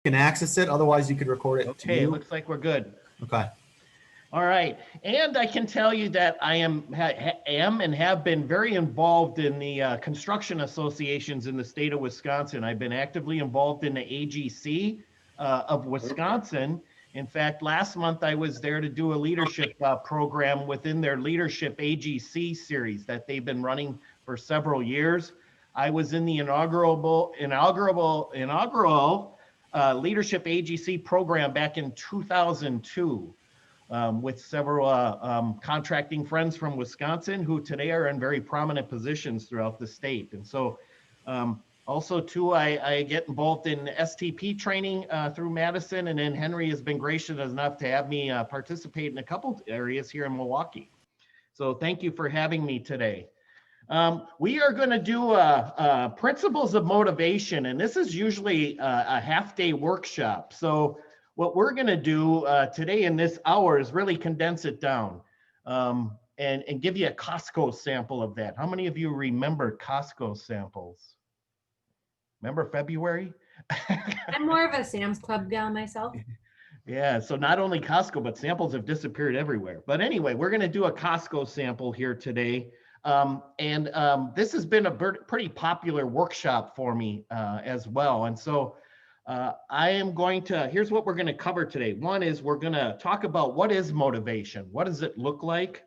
can access it. Otherwise, you could record it to Okay, you. looks like we're good. Okay. All right, and I can tell you that I am and have been very involved in the construction associations in the state of Wisconsin. I've been actively involved in the AGC of Wisconsin. In fact, last month I was there to do a leadership program within their Leadership AGC series that they've been running for several years. I was in the inaugural Leadership AGC program back in 2002. With several contracting friends from Wisconsin who today are in very prominent positions throughout the state. And so also too, I get involved in STP training through Madison, and then Henry has been gracious enough to have me participate in a couple areas here in Milwaukee. So thank you for having me today. We are going to do principles of motivation, and this is usually a half-day workshop. So what we're going to do today in this hour is really condense it down and give you a Costco sample of that. How many of you remember Costco samples? Remember February? I'm more of a Sam's Club gal myself. Yeah, so not only Costco, but samples have disappeared everywhere. But anyway, we're going to do a Costco sample here today. This has been a pretty popular workshop for me as well. And so here's what we're going to cover today. One is we're going to talk about what is motivation? What does it look like?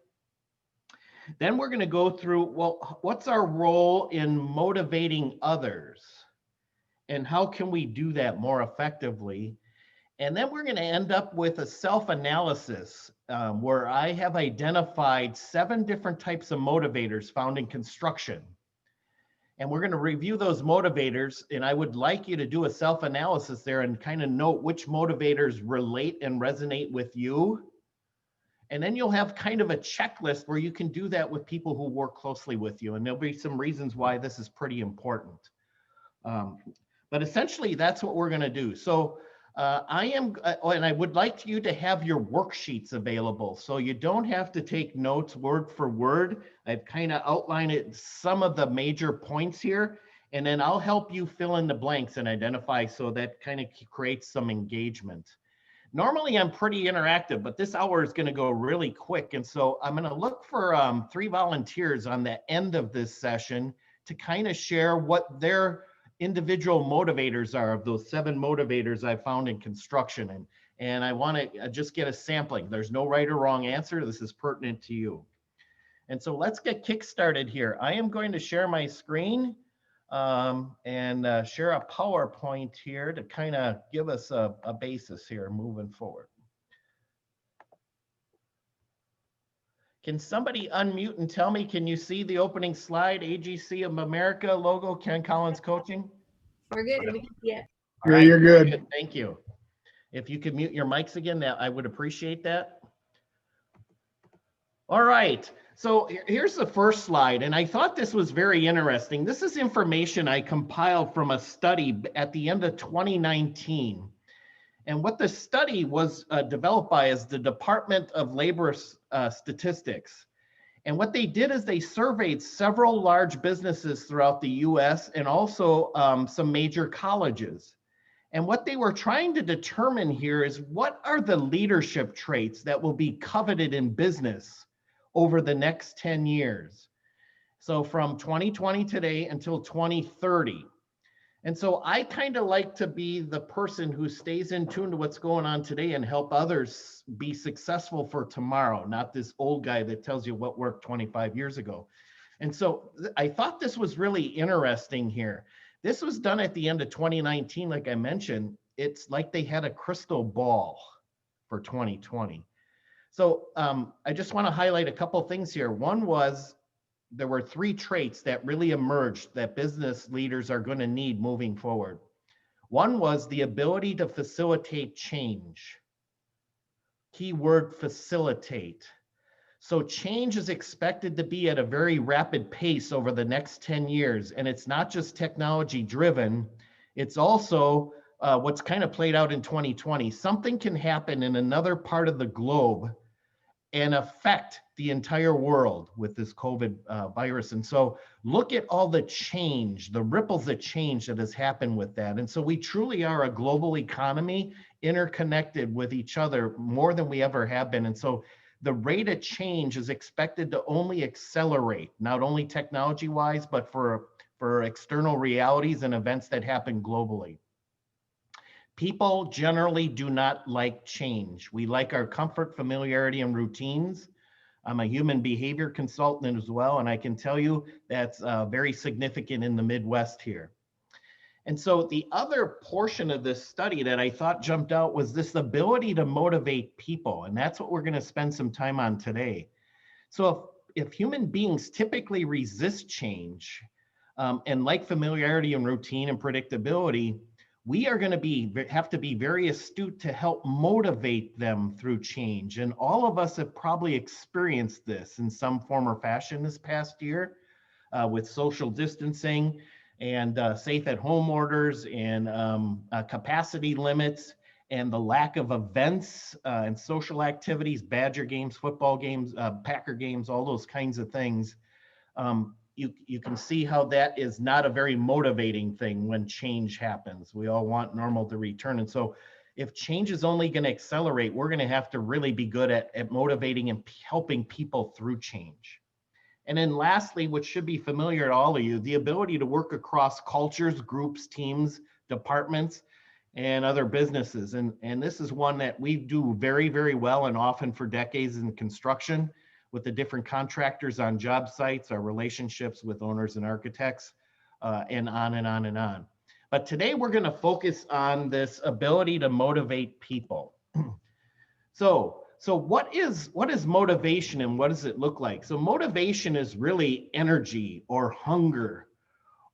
Then we're going to go through, well, what's our role in motivating others? And how can we do that more effectively? And then we're going to end up with a self-analysis where I have identified 7 different types of motivators found in construction. And we're going to review those motivators, and I would like you to do a self-analysis there and kind of note which motivators relate and resonate with you. And then you'll have kind of a checklist where you can do that with people who work closely with you. And there'll be some reasons why this is pretty important. But essentially, that's what we're going to do. So and I would like you to have your worksheets available so you don't have to take notes word for word. I've kind of outlined some of the major points here, and then I'll help you fill in the blanks and identify, so that kind of creates some engagement. Normally I'm pretty interactive, but this hour is going to go really quick. And so I'm going to look for 3 volunteers on the end of this session to kind of share what their individual motivators are of those 7 motivators I found in construction. And I want to just get a sampling. There's no right or wrong answer. This is pertinent to you. And so let's get kick-started here. I am going to share my screen and share a PowerPoint here to kind of give us a basis here moving forward. Can somebody unmute and tell me, can you see the opening slide, AGC of America logo, Ken Collins Coaching? We're good. We can see it. All right, you're good. Thank you. If you could mute your mics again, that I would appreciate that. All right, so here's the first slide, and I thought this was very interesting. This is information I compiled from a study at the end of 2019. And what the study was developed by is the Department of Labor Statistics. And what they did is they surveyed several large businesses throughout the US and also some major colleges. And what they were trying to determine here is what are the leadership traits that will be coveted in business over the next 10 years. So from 2020 today until 2030. And so I kind of like to be the person who stays in tune to what's going on today and help others be successful for tomorrow, not this old guy that tells you what worked 25 years ago. And so I thought this was really interesting here. This was done at the end of 2019, like I mentioned. It's like they had a crystal ball for 2020. So I just want to highlight a couple things here. One was, there were 3 traits that really emerged that business leaders are going to need moving forward. One was the ability to facilitate change. Keyword facilitate. So change is expected to be at a very rapid pace over the next 10 years. And it's not just technology driven, it's also what's kind of played out in 2020. Something can happen in another part of the globe and affect the entire world with this COVID virus. And so look at all the change, the ripples of change that has happened with that. And so we truly are a global economy interconnected with each other more than we ever have been. And so the rate of change is expected to only accelerate, not only technology wise, but for external realities and events that happen globally. People generally do not like change. We like our comfort, familiarity, and routines. I'm a human behavior consultant as well, and I can tell you that's very significant in the Midwest here. And so the other portion of this study that I thought jumped out was this ability to motivate people, and that's what we're going to spend some time on today. So if human beings typically resist change and like familiarity and routine and predictability, we are going to have to be very astute to help motivate them through change. And all of us have probably experienced this in some form or fashion this past year with social distancing and safe at home orders and capacity limits and the lack of events and social activities, Badger games, football games, Packer games, all those kinds of things. You can see how that is not a very motivating thing when change happens. We all want normal to return. And so if change is only going to accelerate, we're going to have to really be good at motivating and helping people through change. And then lastly, which should be familiar to all of you, the ability to work across cultures, groups, teams, departments, and other businesses. And this is one that we do very, very well and often for decades in construction with the different contractors on job sites, our relationships with owners and architects, and on and on and on. But today we're going to focus on this ability to motivate people. So what is motivation and what does it look like? So motivation is really energy or hunger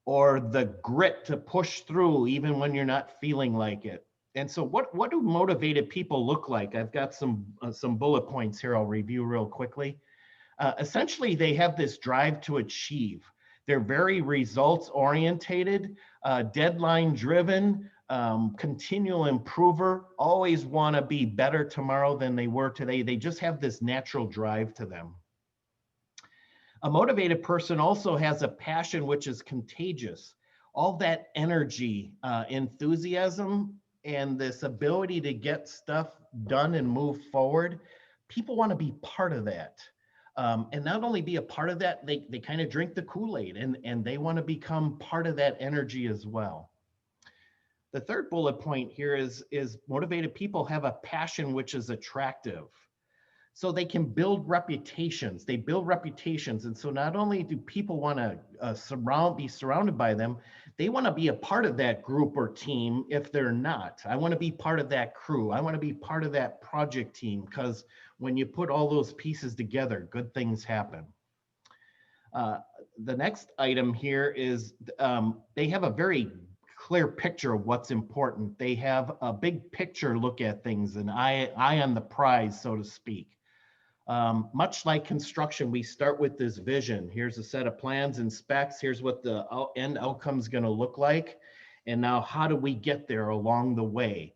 or the grit to push through even when you're not feeling like it. And so what do motivated people look like? I've got some bullet points here I'll review real quickly. Essentially, they have this drive to achieve. They're very results orientated, deadline driven, continual improver, always want to be better tomorrow than they were today. They just have this natural drive to them. A motivated person also has a passion which is contagious. All that energy, enthusiasm, and this ability to get stuff done and move forward, people want to be part of that. And not only be a part of that, they kind of drink the Kool-Aid and they want to become part of that energy as well. The third bullet point here is motivated people have a passion which is attractive. So they can build reputations. They build reputations. And so not only do people want to be surrounded by them, they want to be a part of that group or team if they're not. I want to be part of that crew. I want to be part of that project team because when you put all those pieces together, good things happen. The next item here is they have a very clear picture of what's important. They have a big picture look at things, and eye on the prize, so to speak. Much like construction, we start with this vision. Here's a set of plans and specs. Here's what the end outcome is going to look like. And now how do we get there along the way?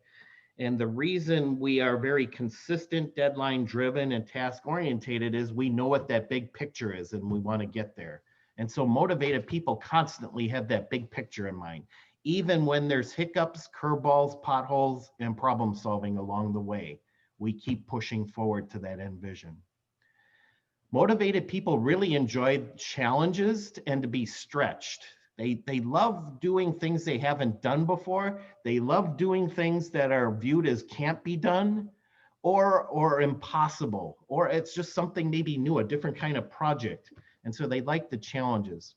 And the reason we are very consistent, deadline driven, and task orientated is we know what that big picture is and we want to get there. And so motivated people constantly have that big picture in mind, even when there's hiccups, curveballs, potholes, and problem solving along the way. We keep pushing forward to that end vision. Motivated people really enjoy challenges and to be stretched. They love doing things they haven't done before. They love doing things that are viewed as can't be done or impossible, or it's just something maybe new, a different kind of project. And so they like the challenges.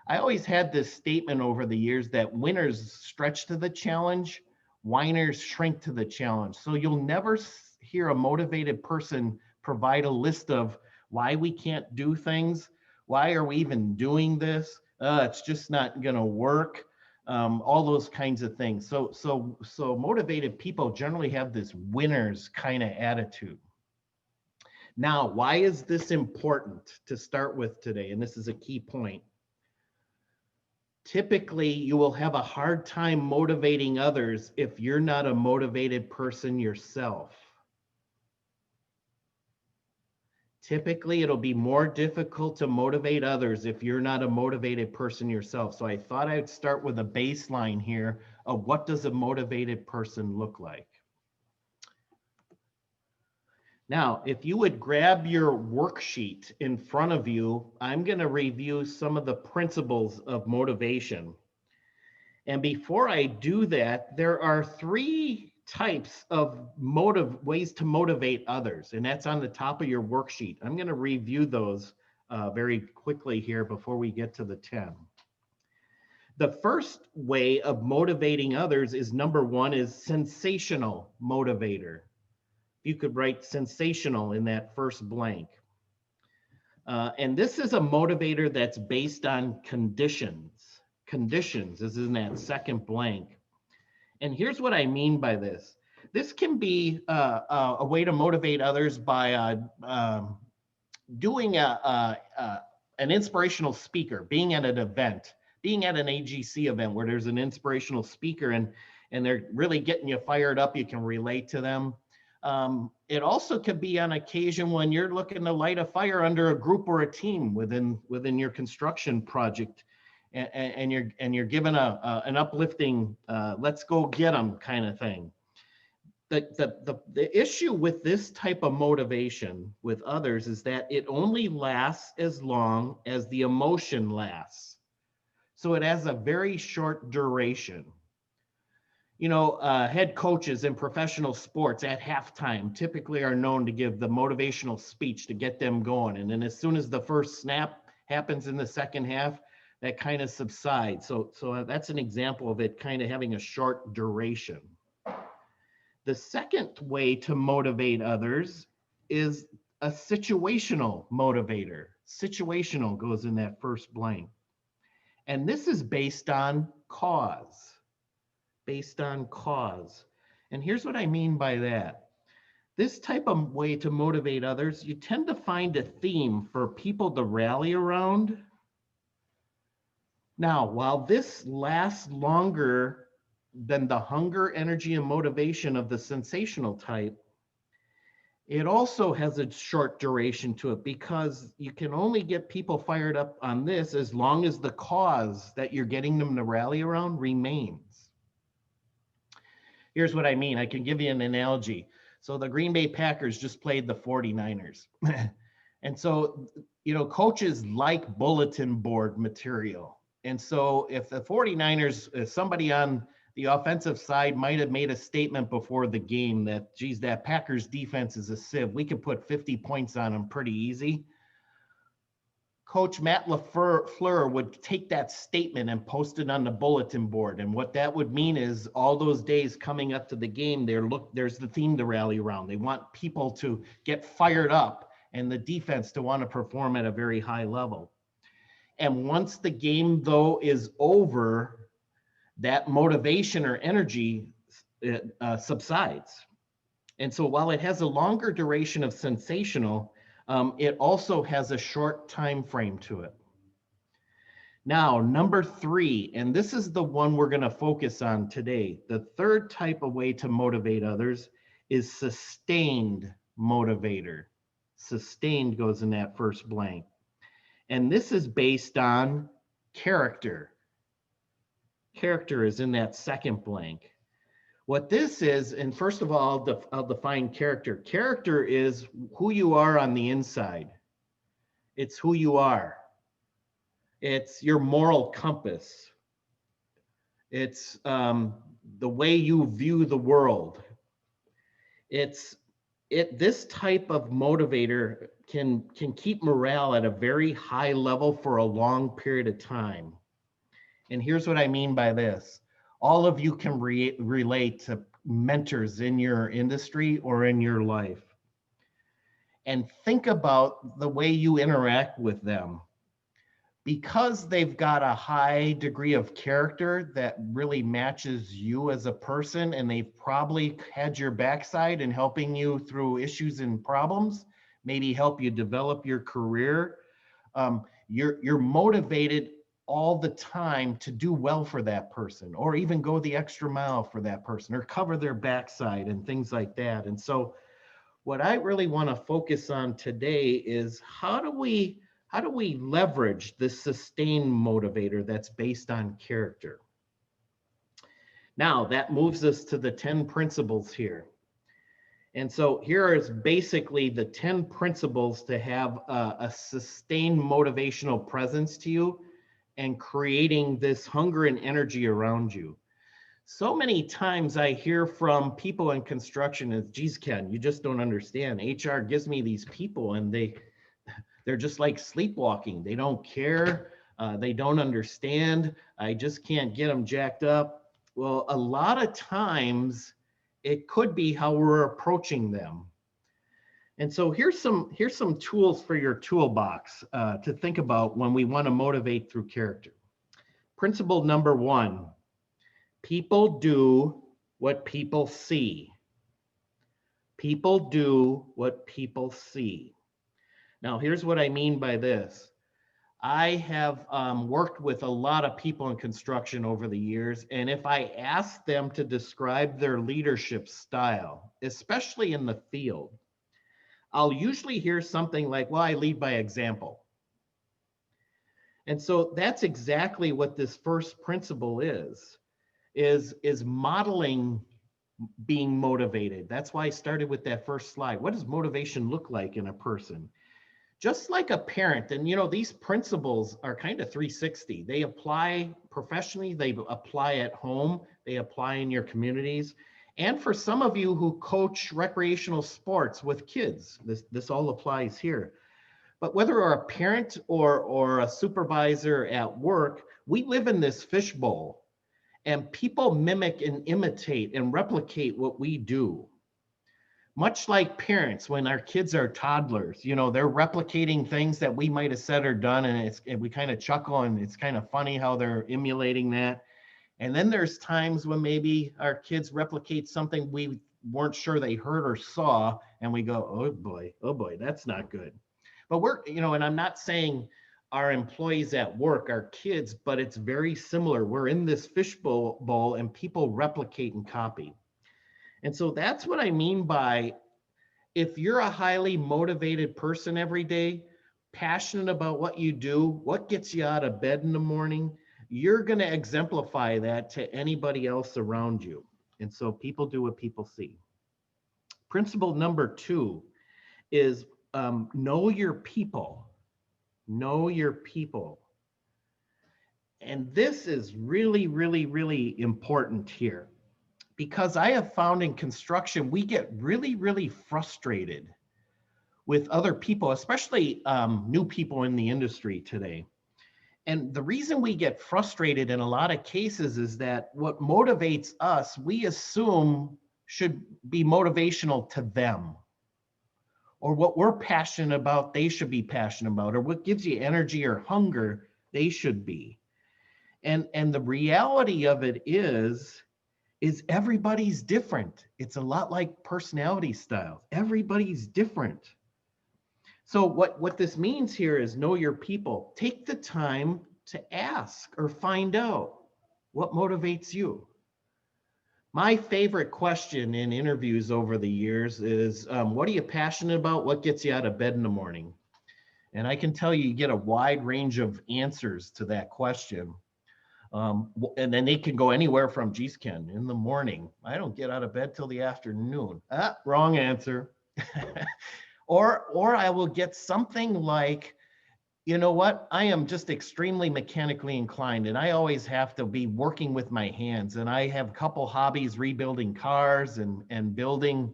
I always had this statement over the years that winners stretch to the challenge, whiners shrink to the challenge. So you'll never hear a motivated person provide a list of why we can't do things. Why are we even doing this? It's just not going to work. All those kinds of things. So motivated people generally have this winners kind of attitude. Now, why is this important to start with today? And this is a key point. Typically, you will have a hard time motivating others if you're not a motivated person yourself. typically it'll be more difficult to motivate others if you're not a motivated person yourself. So I thought I'd start with a baseline here of what does a motivated person look like. Now, if you would grab your worksheet in front of you, I'm going to review some of the principles of motivation. And before I do that, there are 3 types of ways to motivate others, and that's on the top of your worksheet. I'm going to review those very quickly here before we get to the 10. The first way of motivating others is number 1 is sensational motivator. You could write sensational in that first blank. And this is a motivator that's based on conditions. Conditions is in that second blank. And here's what I mean by this. This can be a way to motivate others by doing an inspirational speaker, being at an event, being at an AGC event where there's an inspirational speaker and they're really getting you fired up. You can relate to them. It also could be on occasion when you're looking to light a fire under a group or a team within your construction project, and you're given an uplifting let's go get them kind of thing. The issue with this type of motivation with others is that it only lasts as long as the emotion lasts. So it has a very short duration. You know, head coaches in professional sports at halftime typically are known to give the motivational speech to get them going. And then as soon as the first snap happens in the second half, that kind of subsides. So that's an example of it kind of having a short duration. The second way to motivate others is a situational motivator. Situational goes in that first blank. And this is based on cause. Based on cause. And here's what I mean by that. This type of way to motivate others, you tend to find a theme for people to rally around. Now, while this lasts longer than the hunger, energy, and motivation of the sensational type, it also has a short duration to it because you can only get people fired up on this as long as the cause that you're getting them to rally around remains. Here's what I mean. I can give you an analogy. So the Green Bay Packers just played the 49ers. And so, you know, coaches like bulletin board material. And so if the 49ers, if somebody on the offensive side might have made a statement before the game that, geez, that Packers defense is a sieve. We could put 50 points on them pretty easy. Coach Matt LaFleur would take that statement and post it on the bulletin board. And what that would mean is all those days coming up to the game, there's the theme to rally around. They want people to get fired up and the defense to want to perform at a very high level. And once the game, though, is over, that motivation or energy subsides. And so while it has a longer duration of sensational, it also has a short time frame to it. Now, number 3, and this is the one we're going to focus on today. The third type of way to motivate others is sustained motivator. Sustained goes in that first blank. And this is based on character. Character is in that second blank. What this is, and first of all, I'll define character. Character is who you are on the inside. It's who you are. It's your moral compass. It's the way you view the world. This type of motivator can keep morale at a very high level for a long period of time. And here's what I mean by this. All of you can relate to mentors in your industry or in your life. And think about the way you interact with them. Because they've got a high degree of character that really matches you as a person, and they've probably had your backside in helping you through issues and problems, maybe help you develop your career, you're motivated all the time to do well for that person, or even go the extra mile for that person, or cover their backside and things like that. And so what I really want to focus on today is how do we leverage this sustained motivator that's based on character? Now, that moves us to the 10 principles here. And so here is basically the 10 principles to have a sustained motivational presence to you and creating this hunger and energy around you. So many times I hear from people in construction is, geez, Ken, you just don't understand. HR gives me these people and they're just like sleepwalking. They don't care. They don't understand. I just can't get them jacked up. Well, a lot of times it could be how we're approaching them. And so here's some tools for your toolbox to think about when we want to motivate through character. Principle number 1, people do what people see. People do what people see. Now, here's what I mean by this. I have worked with a lot of people in construction over the years, and if I ask them to describe their leadership style, especially in the field, I'll usually hear something like, well, I lead by example. And so that's exactly what this first principle is modeling being motivated. That's why I started with that first slide. What does motivation look like in a person? Just like a parent, and you know, these principles are kind of 360. They apply professionally, they apply at home, they apply in your communities. And for some of you who coach recreational sports with kids, this all applies here. But whether you're a parent or a supervisor at work, we live in this fishbowl, and people mimic and imitate and replicate what we do. Much like parents, when our kids are toddlers, you know, they're replicating things that we might have said or done, and we kind of chuckle, and it's kind of funny how they're emulating that. And then there's times when maybe our kids replicate something we weren't sure they heard or saw, and we go, oh boy, that's not good. But and I'm not saying our employees at work are kids, but it's very similar. We're in this fishbowl and people replicate and copy. And so that's what I mean by, if you're a highly motivated person every day, passionate about what you do, what gets you out of bed in the morning, you're going to exemplify that to anybody else around you. And so people do what people see. Principle number 2 is know your people. Know your people. And this is really, really, really important here, because I have found in construction, we get really, really frustrated with other people, especially new people in the industry today. And the reason we get frustrated in a lot of cases is that what motivates us, we assume should be motivational to them. Or what we're passionate about, they should be passionate about. Or what gives you energy or hunger, they should be. And the reality of it is everybody's different. It's a lot like personality styles. Everybody's different. So what this means here is know your people. Take the time to ask or find out what motivates you. My favorite question in interviews over the years is, what are you passionate about? What gets you out of bed in the morning? And I can tell you get a wide range of answers to that question. And then they can go anywhere from, geez, Ken, in the morning, I don't get out of bed till the afternoon. Wrong answer. Or I will get something like, you know what, I am just extremely mechanically inclined, and I always have to be working with my hands. And I have a couple hobbies, rebuilding cars and building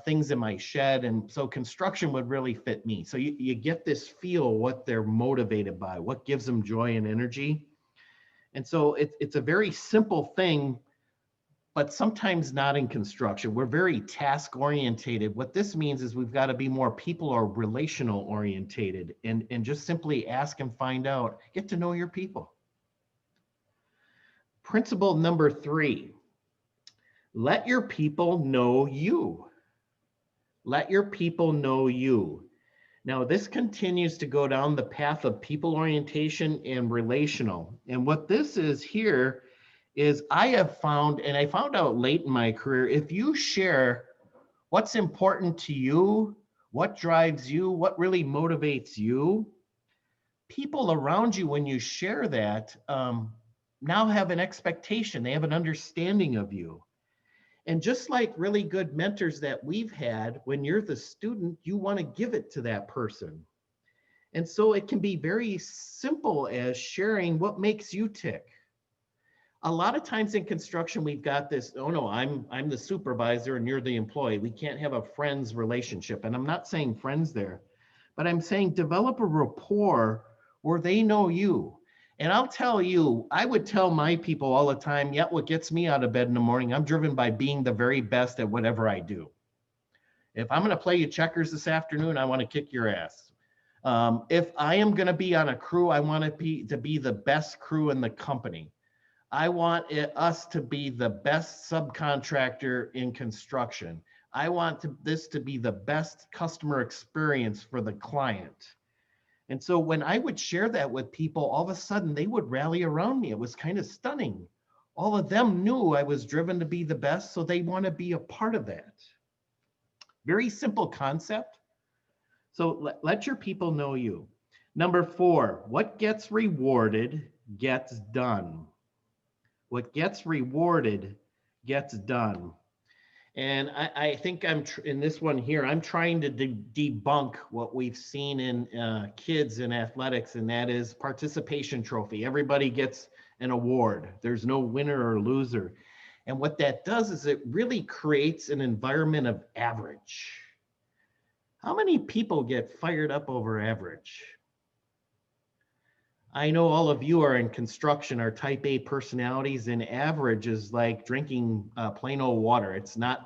things in my shed. And so construction would really fit me. So you get this feel what they're motivated by, what gives them joy and energy. And so it's a very simple thing, but sometimes not in construction. We're very task orientated. What this means is we've got to be more people or relational orientated, and just simply ask and find out, get to know your people. Principle number 3, let your people know you. Let your people know you. Now, this continues to go down the path of people orientation and relational. And what this is here is I have found, and I found out late in my career, if you share What's important to you? What drives you? What really motivates you? People around you, when you share that, now have an expectation. They have an understanding of you. And just like really good mentors that we've had, when you're the student, you want to give it to that person. And so it can be very simple as sharing what makes you tick. A lot of times in construction, we've got this, oh no, I'm the supervisor and you're the employee. We can't have a friends relationship. And I'm not saying friends there, but I'm saying develop a rapport where they know you. And I'll tell you, I would tell my people all the time, yet what gets me out of bed in the morning, I'm driven by being the very best at whatever I do. If I'm going to play you checkers this afternoon, I want to kick your ass. If I am going to be on a crew, I want to be the best crew in the company. I want us to be the best subcontractor in construction. I want this to be the best customer experience for the client. And so when I would share that with people, all of a sudden they would rally around me. It was kind of stunning. All of them knew I was driven to be the best, so they want to be a part of that. Very simple concept. So let your people know you. Number 4, what gets rewarded gets done. What gets rewarded gets done. And I think in this one here, I'm trying to debunk what we've seen in kids in athletics, and that is participation trophy. Everybody gets an award. There's no winner or loser. And what that does is it really creates an environment of average. How many people get fired up over average? I know all of you are in construction, are type A personalities, and average is like drinking plain old water. It's not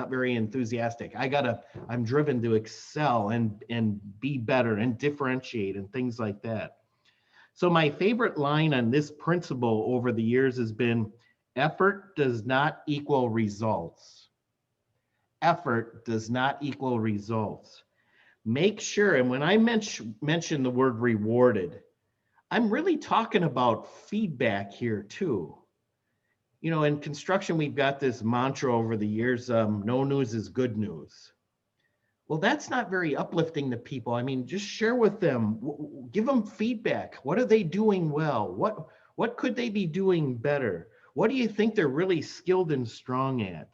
very enthusiastic. I'm driven to excel and be better and differentiate and things like that. So my favorite line on this principle over the years has been, effort does not equal results. Effort does not equal results. Make sure, and when I mention the word rewarded, I'm really talking about feedback here too. You know, in construction, we've got this mantra over the years, no news is good news. Well, that's not very uplifting to people. I mean, just share with them, give them feedback. What are they doing well? What could they be doing better? What do you think they're really skilled and strong at?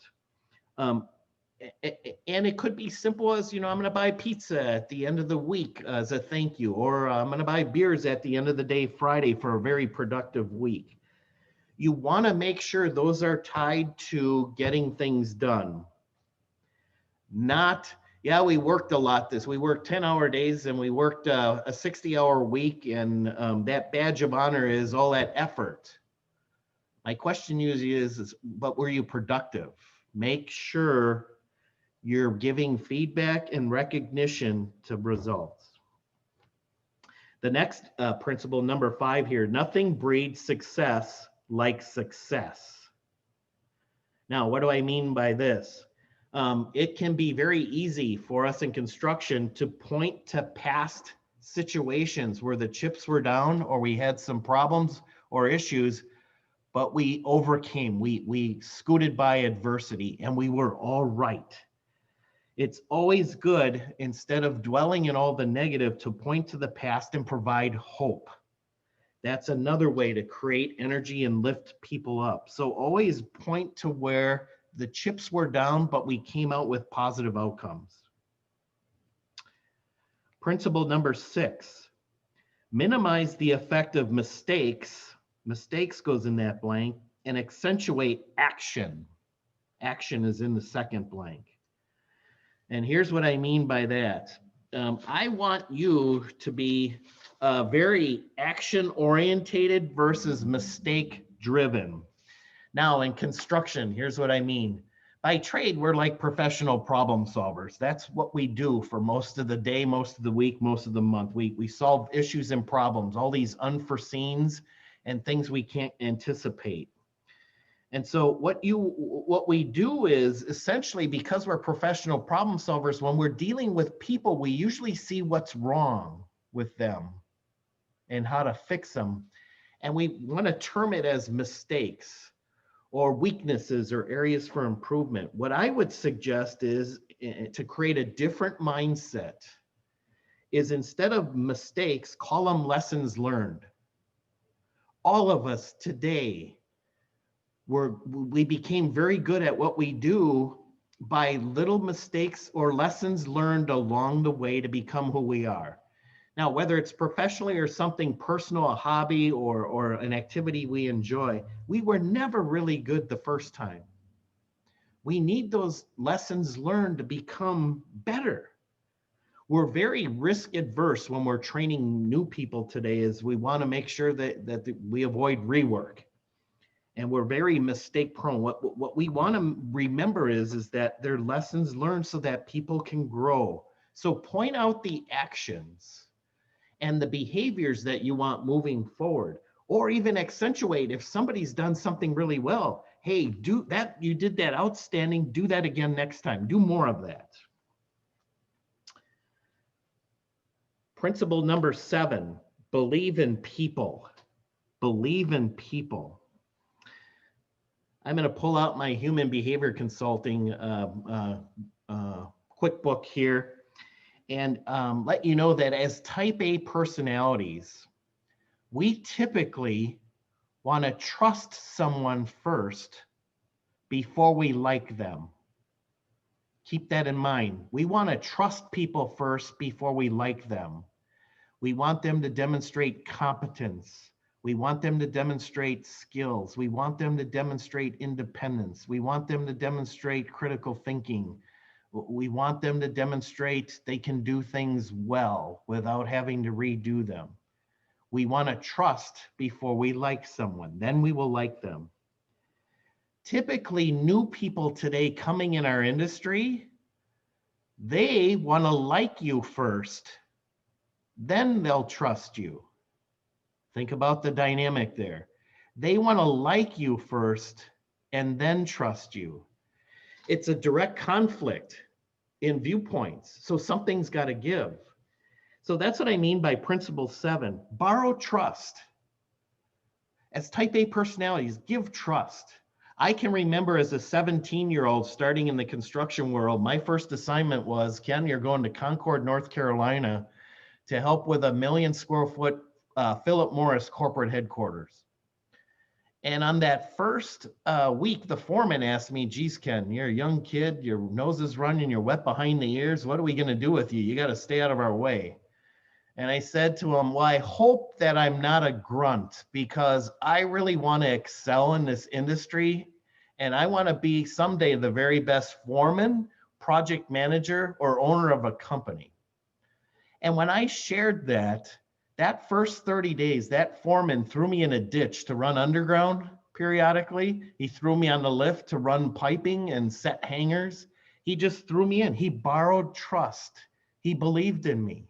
And it could be simple as, you know, I'm going to buy pizza at the end of the week as a thank you, or I'm going to buy beers at the end of the day, Friday, for a very productive week. You want to make sure those are tied to getting things done. Not, yeah, we worked a lot we worked 10-hour days and we worked a 60-hour week, and that badge of honor is all that effort. My question usually is, but were you productive? Make sure you're giving feedback and recognition to results. The next principle, number 5 here, nothing breeds success like success. Now, what do I mean by this? It can be very easy for us in construction to point to past situations where the chips were down or we had some problems or issues, but we overcame, we scooted by adversity and we were all right. It's always good, instead of dwelling in all the negative, to point to the past and provide hope. That's another way to create energy and lift people up. So always point to where the chips were down, but we came out with positive outcomes. Principle number 6, minimize the effect of mistakes. Mistakes goes in that blank, and accentuate action. Action is in the second blank. And here's what I mean by that. I want you to be very action-orientated versus mistake-driven. Now, in construction, here's what I mean. By trade, we're like professional problem solvers. That's what we do for most of the day, most of the week, most of the month. We solve issues and problems, all these unforeseens and things we can't anticipate. And so what we do is essentially, because we're professional problem solvers, when we're dealing with people, we usually see what's wrong with them and how to fix them. And we want to term it as mistakes, or weaknesses or areas for improvement. What I would suggest is to create a different mindset is instead of mistakes, call them lessons learned. All of us today, we became very good at what we do by little mistakes or lessons learned along the way to become who we are. Now, whether it's professionally or something personal, a hobby or an activity we enjoy, we were never really good the first time. We need those lessons learned to become better. We're very risk adverse when we're training new people today, is we want to make sure that we avoid rework. And we're very mistake prone. What we want to remember is that they're lessons learned so that people can grow. So point out the actions and the behaviors that you want moving forward, or even accentuate if somebody's done something really well. Hey, do that, you did that outstanding, do that again next time, do more of that. Principle number 7, believe in people. Believe in people. I'm going to pull out my human behavior consulting quick book here and let you know that as type A personalities, we typically want to trust someone first before we like them. Keep that in mind. We want to trust people first before we like them. We want them to demonstrate competence. We want them to demonstrate skills. We want them to demonstrate independence. We want them to demonstrate critical thinking. We want them to demonstrate they can do things well without having to redo them. We want to trust before we like someone, then we will like them. Typically, new people today coming in our industry, they want to like you first, then they'll trust you. Think about the dynamic there. They want to like you first and then trust you. It's a direct conflict in viewpoints, so something's got to give. So that's what I mean by principle 7, borrow trust. As type A personalities, give trust. I can remember as a 17-year-old starting in the construction world, my first assignment was, Ken, you're going to Concord, North Carolina to help with a 1 million square foot Philip Morris corporate headquarters. And on that first week, the foreman asked me, geez, Ken, you're a young kid, your nose is running, you're wet behind the ears. What are we going to do with you? You got to stay out of our way. And I said to him, well, I hope that I'm not a grunt because I really want to excel in this industry. And I want to be someday the very best foreman, project manager, or owner of a company. And when I shared that first 30 days, that foreman threw me in a ditch to run underground periodically. He threw me on the lift to run piping and set hangers. He just threw me in. He borrowed trust. He believed in me.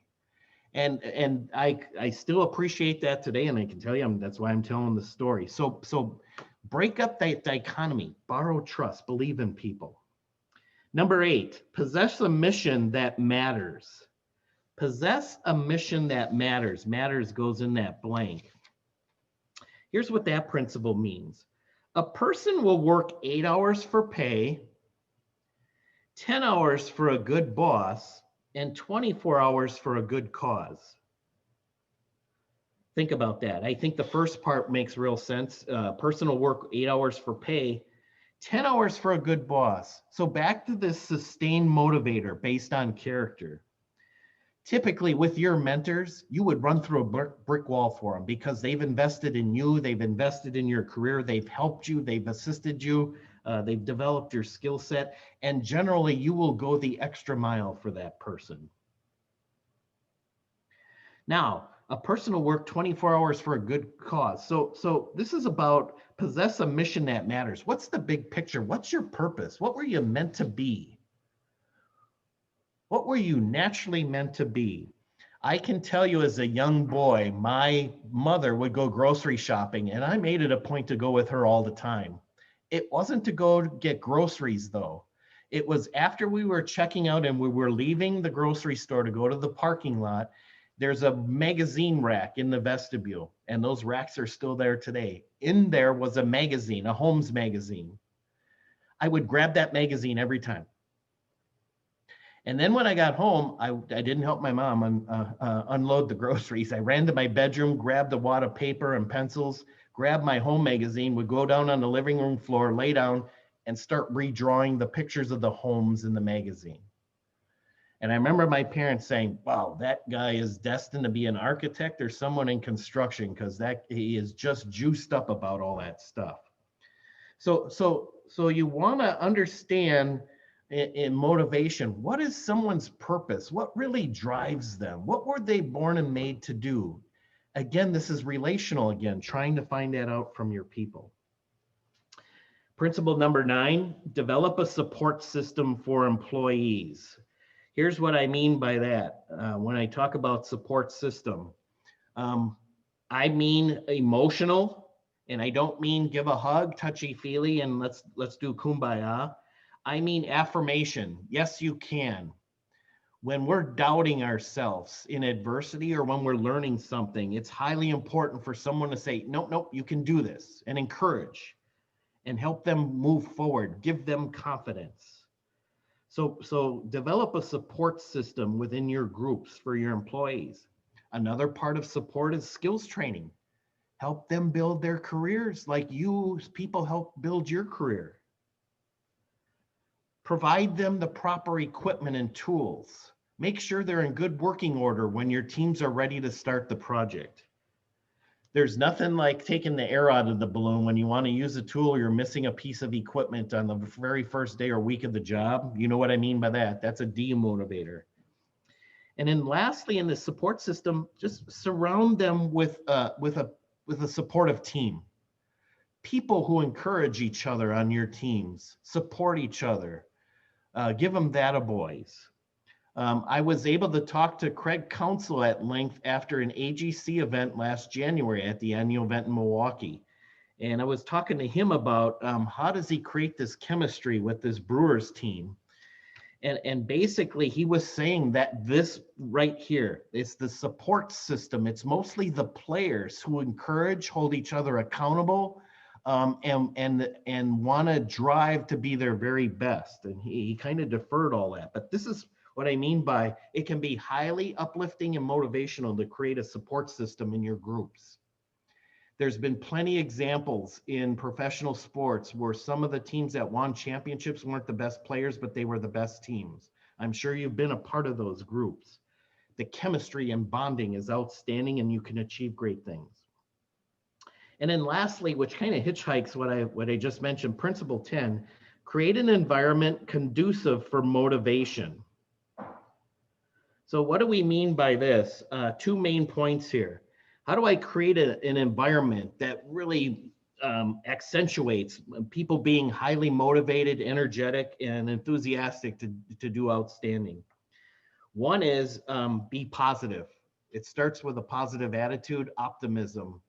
And I still appreciate that today. And I can tell you, that's why I'm telling the story. So break up that dichotomy, borrow trust, believe in people. Number 8, possess a mission that matters. Possess a mission that matters. Matters goes in that blank. Here's what that principle means. A person will work 8 hours for pay, 10 hours for a good boss, and 24 hours for a good cause. Think about that. I think the first part makes real sense. A person will work 8 hours for pay, 10 hours for a good boss. So back to this sustained motivator based on character. Typically with your mentors, you would run through a brick wall for them because they've invested in you, they've invested in your career, they've helped you, they've assisted you, they've developed your skill set, and generally you will go the extra mile for that person. Now, a person will work 24 hours for a good cause. So this is about possess a mission that matters. What's the big picture? What's your purpose? What were you meant to be? What were you naturally meant to be? I can tell you as a young boy, my mother would go grocery shopping and I made it a point to go with her all the time. It wasn't to go get groceries though. It was after we were checking out and we were leaving the grocery store to go to the parking lot. There's a magazine rack in the vestibule, and those racks are still there today. In there was a magazine, a Holmes magazine. I would grab that magazine every time. And then when I got home, I didn't help my mom unload the groceries. I ran to my bedroom, grabbed a wad of paper and pencils, grabbed my home magazine, would go down on the living room floor, lay down, and start redrawing the pictures of the homes in the magazine. And I remember my parents saying, wow, that guy is destined to be an architect or someone in construction, because he is just juiced up about all that stuff. So you want to understand in motivation, what is someone's purpose? What really drives them? What were they born and made to do? Again, this is relational again, trying to find that out from your people. Principle number 9, develop a support system for employees. Here's what I mean by that. When I talk about support system, I mean emotional, and I don't mean give a hug, touchy-feely, and let's do kumbaya. I mean affirmation. Yes, you can. When we're doubting ourselves in adversity or when we're learning something, it's highly important for someone to say, nope, nope, you can do this, and encourage and help them move forward, give them confidence. So develop a support system within your groups for your employees. Another part of support is skills training. Help them build their careers like you people help build your career. Provide them the proper equipment and tools. Make sure they're in good working order when your teams are ready to start the project. There's nothing like taking the air out of the balloon when you want to use a tool or you're missing a piece of equipment on the very first day or week of the job. You know what I mean by that. That's a demotivator. And then lastly, in the support system, just surround them with a supportive team. People who encourage each other on your teams, support each other, give them that boys. I was able to talk to Craig Counsell at length after an AGC event last January at the annual event in Milwaukee. And I was talking to him about how does he create this chemistry with this Brewers team. And basically he was saying that this right here is the support system. It's mostly the players who encourage, hold each other accountable, and want to drive to be their very best. And he kind of deferred all that. But this is what I mean by it can be highly uplifting and motivational to create a support system in your groups. There's been plenty of examples in professional sports where some of the teams that won championships weren't the best players, but they were the best teams. I'm sure you've been a part of those groups. The chemistry and bonding is outstanding and you can achieve great things. And then lastly, which kind of hitchhikes what I just mentioned, principle 10, create an environment conducive for motivation. So what do we mean by this? 2 main points here. How do I create an environment that really accentuates people being highly motivated, energetic, and enthusiastic to do outstanding? One is be positive. It starts with a positive attitude, optimism.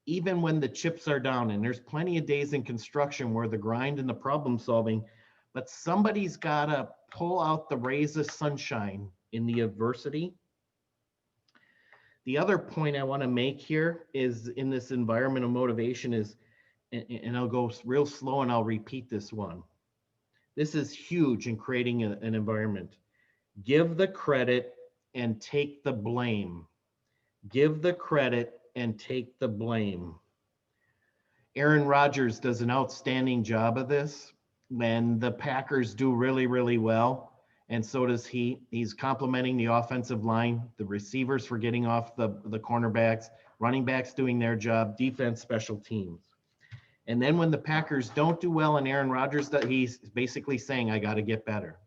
Even when the chips are down, and there's plenty of days in construction where the grind and the problem solving, but somebody's got to pull out the rays of sunshine in the adversity. The other point I want to make here is in this environment of motivation is, and I'll go real slow and I'll repeat this one. This is huge in creating an environment. Give the credit and take the blame. Give the credit and take the blame. Aaron Rodgers does an outstanding job of this. When the Packers do really, really well, and so does he. He's complimenting the offensive line, the receivers for getting off the cornerbacks, running backs doing their job, defense, special teams. And then when the Packers don't do well and Aaron Rodgers does, he's basically saying, I got to get better.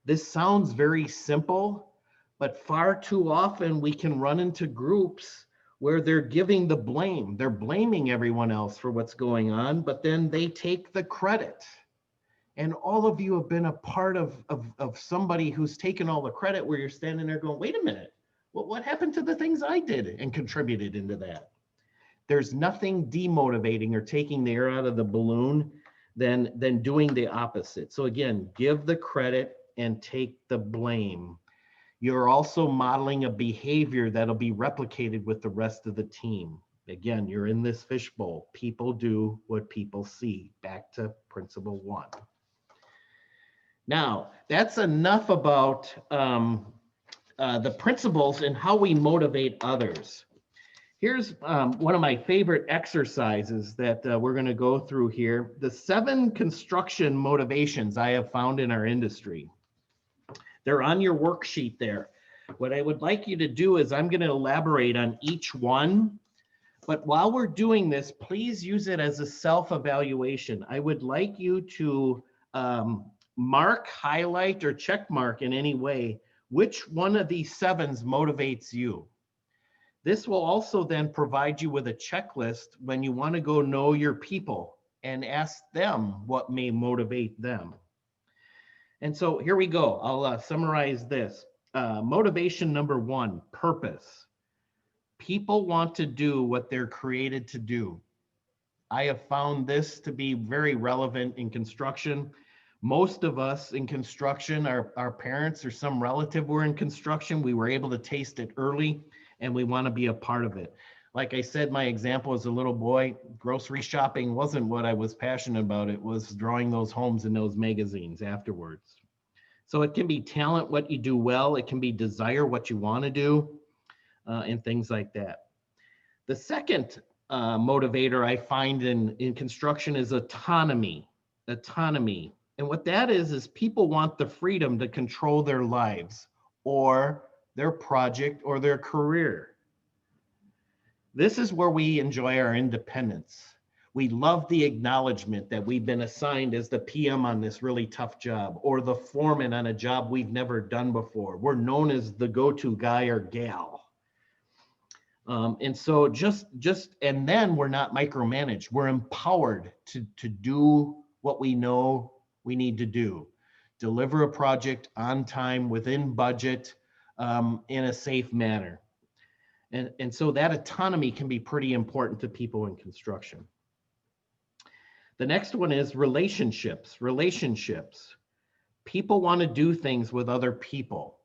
This sounds very simple, but far too often we can run into groups where they're giving the blame. They're blaming everyone else for what's going on, but then they take the credit. And all of you have been a part of somebody who's taken all the credit where you're standing there going, wait a minute, what happened to the things I did and contributed into that? There's nothing demotivating or taking the air out of the balloon than doing the opposite. So again, give the credit and take the blame. You're also modeling a behavior that'll be replicated with the rest of the team. Again, you're in this fishbowl. People do what people see. Back to principle 1. Now, that's enough about the principles and how we motivate others. Here's one of my favorite exercises that we're going to go through here. The 7 construction motivations I have found in our industry. They're on your worksheet there. What I would like you to do is I'm going to elaborate on each one. But while we're doing this, please use it as a self-evaluation. I would like you to mark, highlight, or check mark in any way which one of these 7s motivates you. This will also then provide you with a checklist when you want to go know your people and ask them what may motivate them. And so here we go. I'll summarize this. Motivation number 1, purpose. People want to do what they're created to do. I have found this to be very relevant in construction. Most of us in construction, our parents or some relative were in construction. We were able to taste it early, and we want to be a part of it. Like I said, my example as a little boy, grocery shopping wasn't what I was passionate about. It was drawing those homes in those magazines afterwards. So it can be talent, what you do well. It can be desire, what you want to do, and things like that. The second motivator I find in construction is autonomy. Autonomy. And what that is people want the freedom to control their lives or their project or their career. This is where we enjoy our independence. We love the acknowledgement that we've been assigned as the PM on this really tough job or the foreman on a job we've never done before. We're known as the go-to guy or gal. And so and then we're not micromanaged. We're empowered to do what we know we need to do. Deliver a project on time, within budget, in a safe manner. And so that autonomy can be pretty important to people in construction. The next one is relationships. Relationships. People want to do things with other people.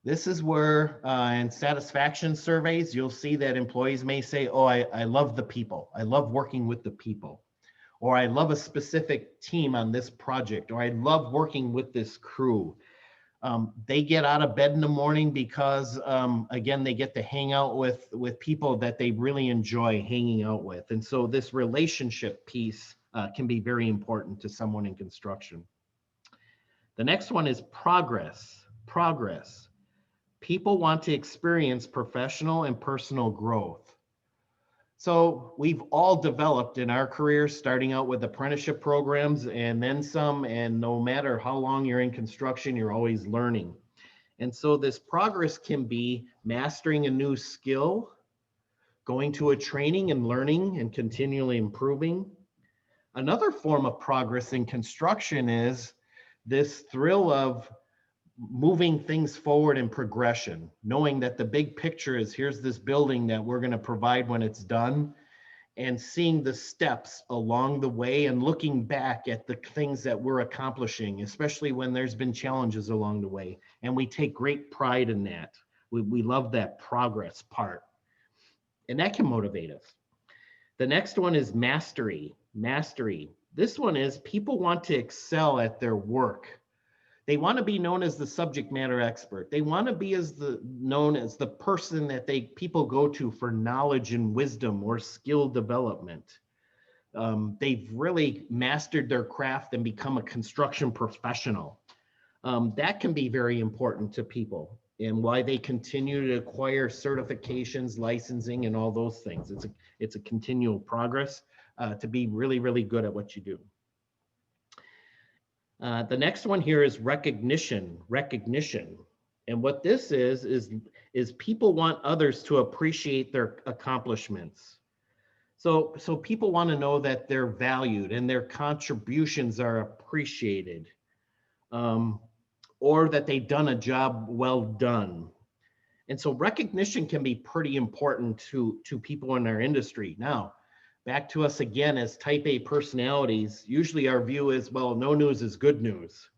This is where in satisfaction surveys, you'll see that employees may say, oh, I love the people. I love working with the people. Or I love a specific team on this project. Or I love working with this crew. They get out of bed in the morning because, again, they get to hang out with people that they really enjoy hanging out with. And so this relationship piece can be very important to someone in construction. The next one is progress. Progress. People want to experience professional and personal growth. So we've all developed in our careers, starting out with apprenticeship programs and then some, and no matter how long you're in construction, you're always learning. And so this progress can be mastering a new skill, going to a training and learning and continually improving. Another form of progress in construction is this thrill of moving things forward in progression, knowing that the big picture is here's this building that we're going to provide when it's done, and seeing the steps along the way and looking back at the things that we're accomplishing, especially when there's been challenges along the way. And we take great pride in that. We love that progress part. And that can motivate us. The next one is mastery. Mastery. This one is people want to excel at their work. They want to be known as the subject matter expert. They want to be known as the person that people go to for knowledge and wisdom or skill development. They've really mastered their craft and become a construction professional. That can be very important to people and why they continue to acquire certifications, licensing, and all those things. It's a continual progress to be really, really good at what you do. The next one here is recognition. And what this is people want others to appreciate their accomplishments. So people want to know that they're valued and their contributions are appreciated, or that they've done a job well done. And so recognition can be pretty important to people in our industry. Now, back to us again as type A personalities, usually our view is, well, no news is good news.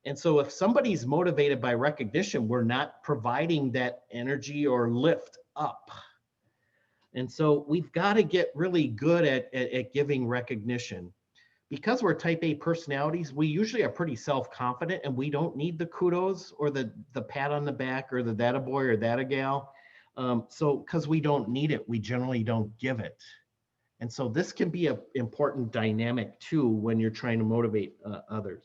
And so if somebody's motivated by recognition, we're not providing that energy or lift up. And so we've got to get really good at giving recognition. Because we're type A personalities, we usually are pretty self-confident and we don't need the kudos or the pat on the back or the that a boy or that a gal. So because we don't need it, we generally don't give it. And so this can be an important dynamic too when you're trying to motivate others.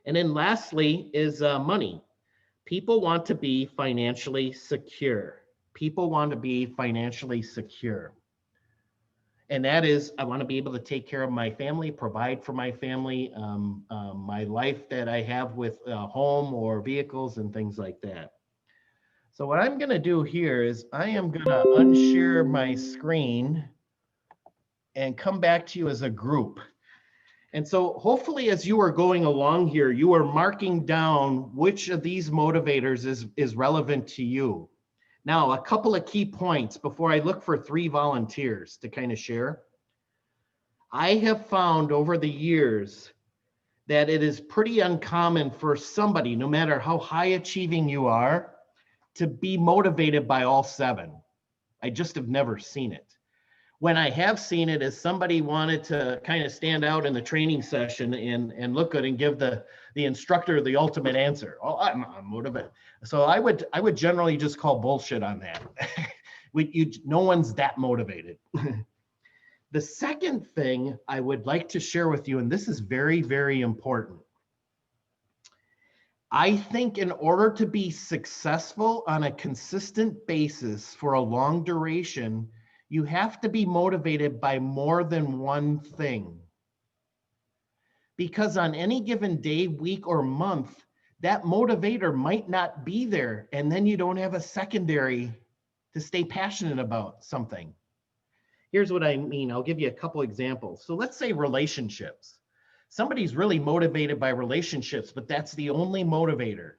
And then lastly is money. People want to be financially secure. People want to be financially secure. And that is, I want to be able to take care of my family, provide for my family, my life that I have with home or vehicles and things like that. So what I'm going to do here is I am going to unshare my screen and come back to you as a group. And so hopefully as you are going along here, you are marking down which of these motivators is relevant to you. Now, a couple of key points before I look for 3 volunteers to kind of share. I have found over the years that it is pretty uncommon for somebody, no matter how high achieving you are, to be motivated by all 7. I just have never seen it. When I have seen it is somebody wanted to kind of stand out in the training session and look good and give the instructor the ultimate answer. Oh, I'm motivated. So I would generally just call bullshit on that. No one's that motivated. The second thing I would like to share with you, and this is very, very important. I think in order to be successful on a consistent basis for a long duration, you have to be motivated by more than one thing. Because on any given day, week, or month, that motivator might not be there, and then you don't have a secondary to stay passionate about something. Here's what I mean. I'll give you a couple examples. So let's say relationships. Somebody's really motivated by relationships, but that's the only motivator.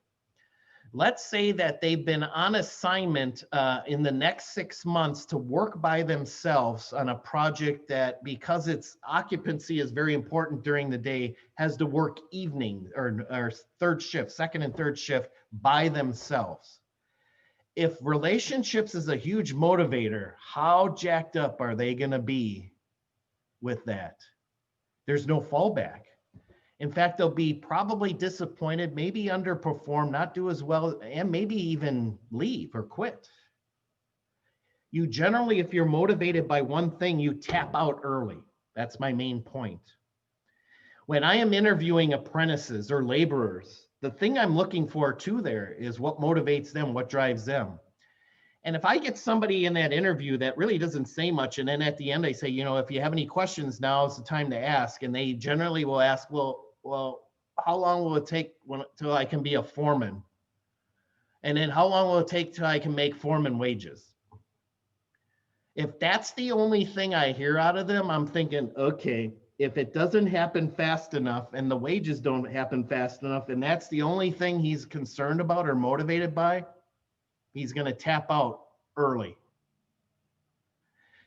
Let's say that they've been on assignment in the next 6 months to work by themselves on a project that, because its occupancy is very important during the day, has to work evening or third shift, second and third shift by themselves. If relationships is a huge motivator, how jacked up are they going to be with that? There's no fallback. In fact, they'll be probably disappointed, maybe underperform, not do as well, and maybe even leave or quit. You generally, if you're motivated by one thing, you tap out early. That's my main point. When I am interviewing apprentices or laborers, the thing I'm looking for too there is what motivates them, what drives them. And if I get somebody in that interview that really doesn't say much, and then at the end I say, if you have any questions, now is the time to ask. And they generally will ask, well, how long will it take till I can be a foreman? And then how long will it take till I can make foreman wages? If that's the only thing I hear out of them, I'm thinking, okay, if it doesn't happen fast enough and the wages don't happen fast enough, and that's the only thing he's concerned about or motivated by, he's going to tap out early.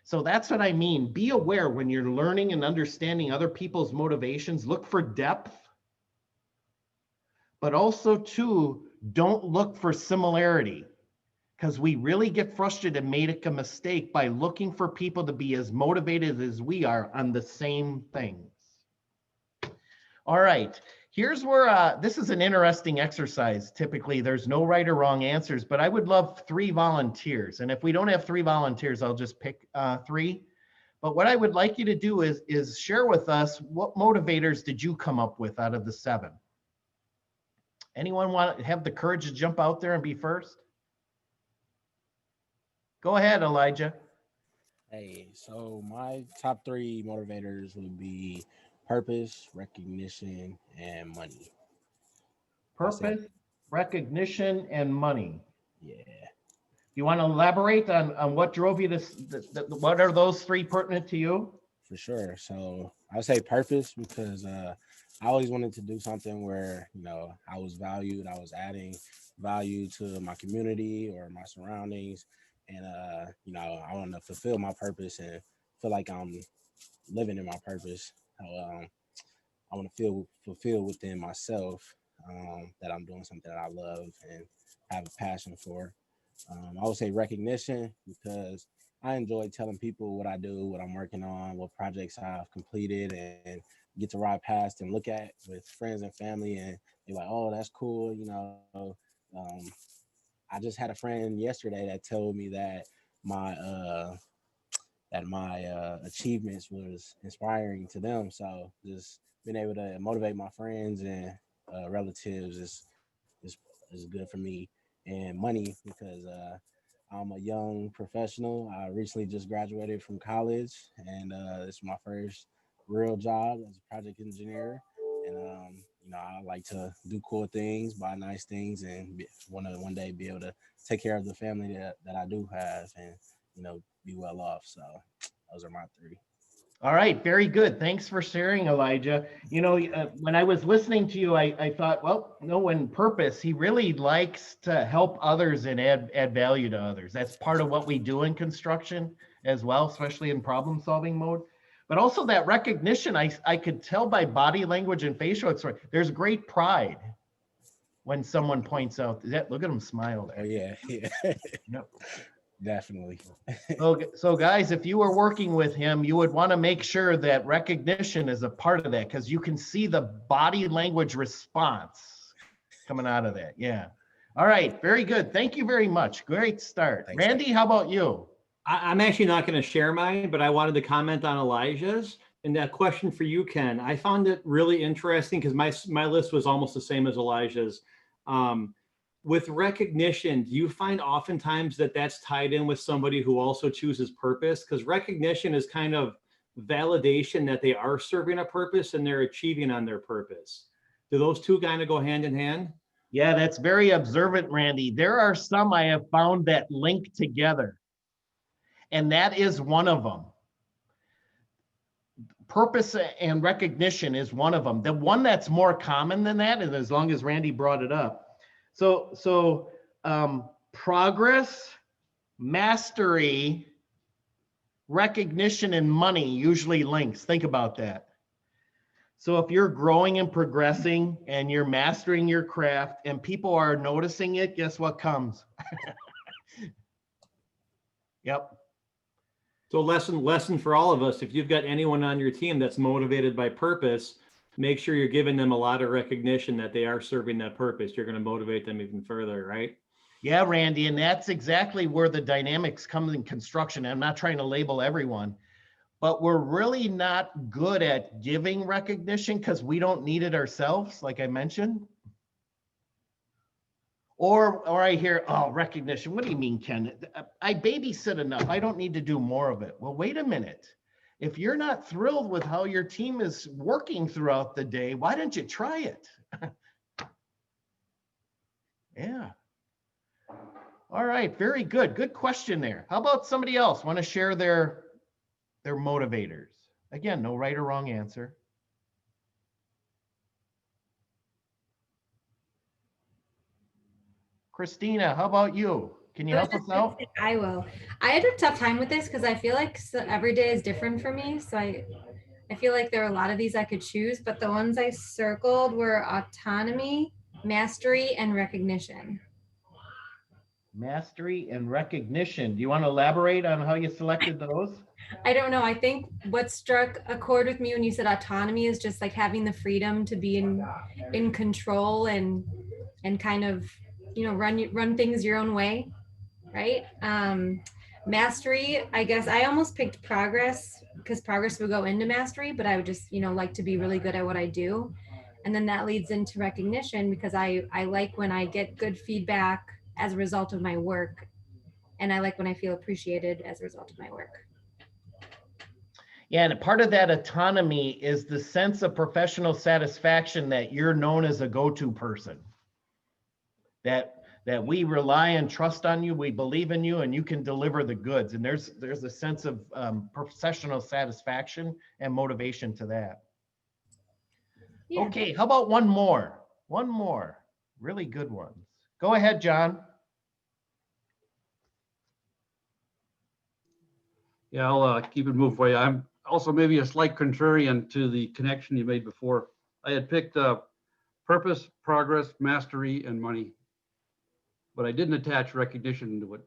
So that's what I mean. Be aware when you're learning and understanding other people's motivations. Look for depth, but also too, don't look for similarity, because we really get frustrated and make a mistake by looking for people to be as motivated as we are on the same things. All right. Here's where this is an interesting exercise. Typically, there's no right or wrong answers, but I would love 3 volunteers. And if we don't have 3 volunteers, I'll just pick 3. But what I would like you to do is share with us, what motivators did you come up with out of the 7? Anyone want to have the courage to jump out there and be first? Go ahead, Elijah. Hey, so my top 3 motivators would be purpose, recognition, and money. Purpose, recognition, and money. Yeah. You want to elaborate on what drove you to, what are those 3 pertinent to you? For sure. So I would say purpose because I always wanted to do something where, I was valued, I was adding value to my community or my surroundings. And, I want to fulfill my purpose and feel like I'm living in my purpose. I want to feel fulfilled within myself. that I'm doing something that I love and have a passion for. I would say recognition because I enjoy telling people what I do, what I'm working on, what projects I've completed, and get to ride past and look at with friends and family, and they're like, "Oh, that's cool," you know. I just had a friend yesterday that told me that my achievements was inspiring to them. So just being able to motivate my friends and relatives is is good for me. And money because I'm a young professional. I recently just graduated from college, and this is my first real job as a project engineer. And you know, I like to do cool things, buy nice things, and want to one day be able to take care of the family that I do have, and you know, be well off. So those are my three. All right, very good. Thanks for sharing, Elijah. You know, when I was listening to you, I thought, well, no, in purpose, he really likes to help others and add value to others. That's part of what we do in construction as well, especially in problem solving mode. But also that recognition, I could tell by body language and facial expression, there's great pride when someone points out that, look at him smile Oh there. yeah, yeah, Yep. definitely. So guys, if you were working with him, you would want to make sure that recognition is a part of that because you can see the body language response coming out of that. Yeah. All right. Very good. Thank you very much. Great start. Thanks. Randy, how about you? I'm actually not going to share mine, but I wanted to comment on Elijah's. And that question for you, Ken, I found it really interesting because my list was almost the same as Elijah's. With recognition, do you find oftentimes that that's tied in with somebody who also chooses purpose? Because recognition is kind of validation that they are serving a purpose and they're achieving on their purpose. Do those two kind of go hand in hand? Yeah, that's very observant, Randy. There are some I have found that link together, and that is one of them. Purpose and recognition is one of them. The one that's more common than that, and as long as Randy brought it up. So progress, mastery, recognition, and money usually links. Think about that. So if you're growing and progressing and you're mastering your craft and people are noticing it, guess what comes? Yep. So lesson for all of us, if you've got anyone on your team that's motivated by purpose, make sure you're giving them a lot of recognition that they are serving that purpose. You're going to motivate them even further, right? Yeah, Randy, and that's exactly where the dynamics come in construction. I'm not trying to label everyone, but we're really not good at giving recognition because we don't need it ourselves, like I mentioned. Or I hear, oh, recognition. What do you mean, Ken? I babysit enough. I don't need to do more of it. Well, wait a minute. If you're not thrilled with how your team is working throughout the day, why don't you try it? Yeah. All right, very good. Good question there. How about somebody else want to share their motivators? Again, no right or wrong answer. Christina, how about you? Can you help us out? I will. I had a tough time with this because I feel like every day is different for me. So I feel like there are a lot of these I could choose, but the ones I circled were autonomy, mastery, and recognition. Mastery and recognition. Do you want to elaborate on how you selected those? I don't know. I think what struck a chord with me when you said autonomy is just like having the freedom to be in control and kind of, you know, run things your own way, right? Mastery, I guess I almost picked progress because progress would go into mastery, but I would just, you know, like to be really good at what I do. And then that leads into recognition because I like when I get good feedback as a result of my work. And I like when I feel appreciated as a result of my work. Yeah, and part of that autonomy is the sense of professional satisfaction that you're known as a go-to person. That we rely and trust on you, we believe in you, and you can deliver the goods. And there's a sense of professional satisfaction and motivation to that. Yeah. Okay, how about one more? One more. Really good ones. Go ahead, John. Yeah, I'll keep it moving for you. I'm also maybe a slight contrarian to the connection you made before. I had picked purpose, progress, mastery, and money. But I didn't attach recognition to it.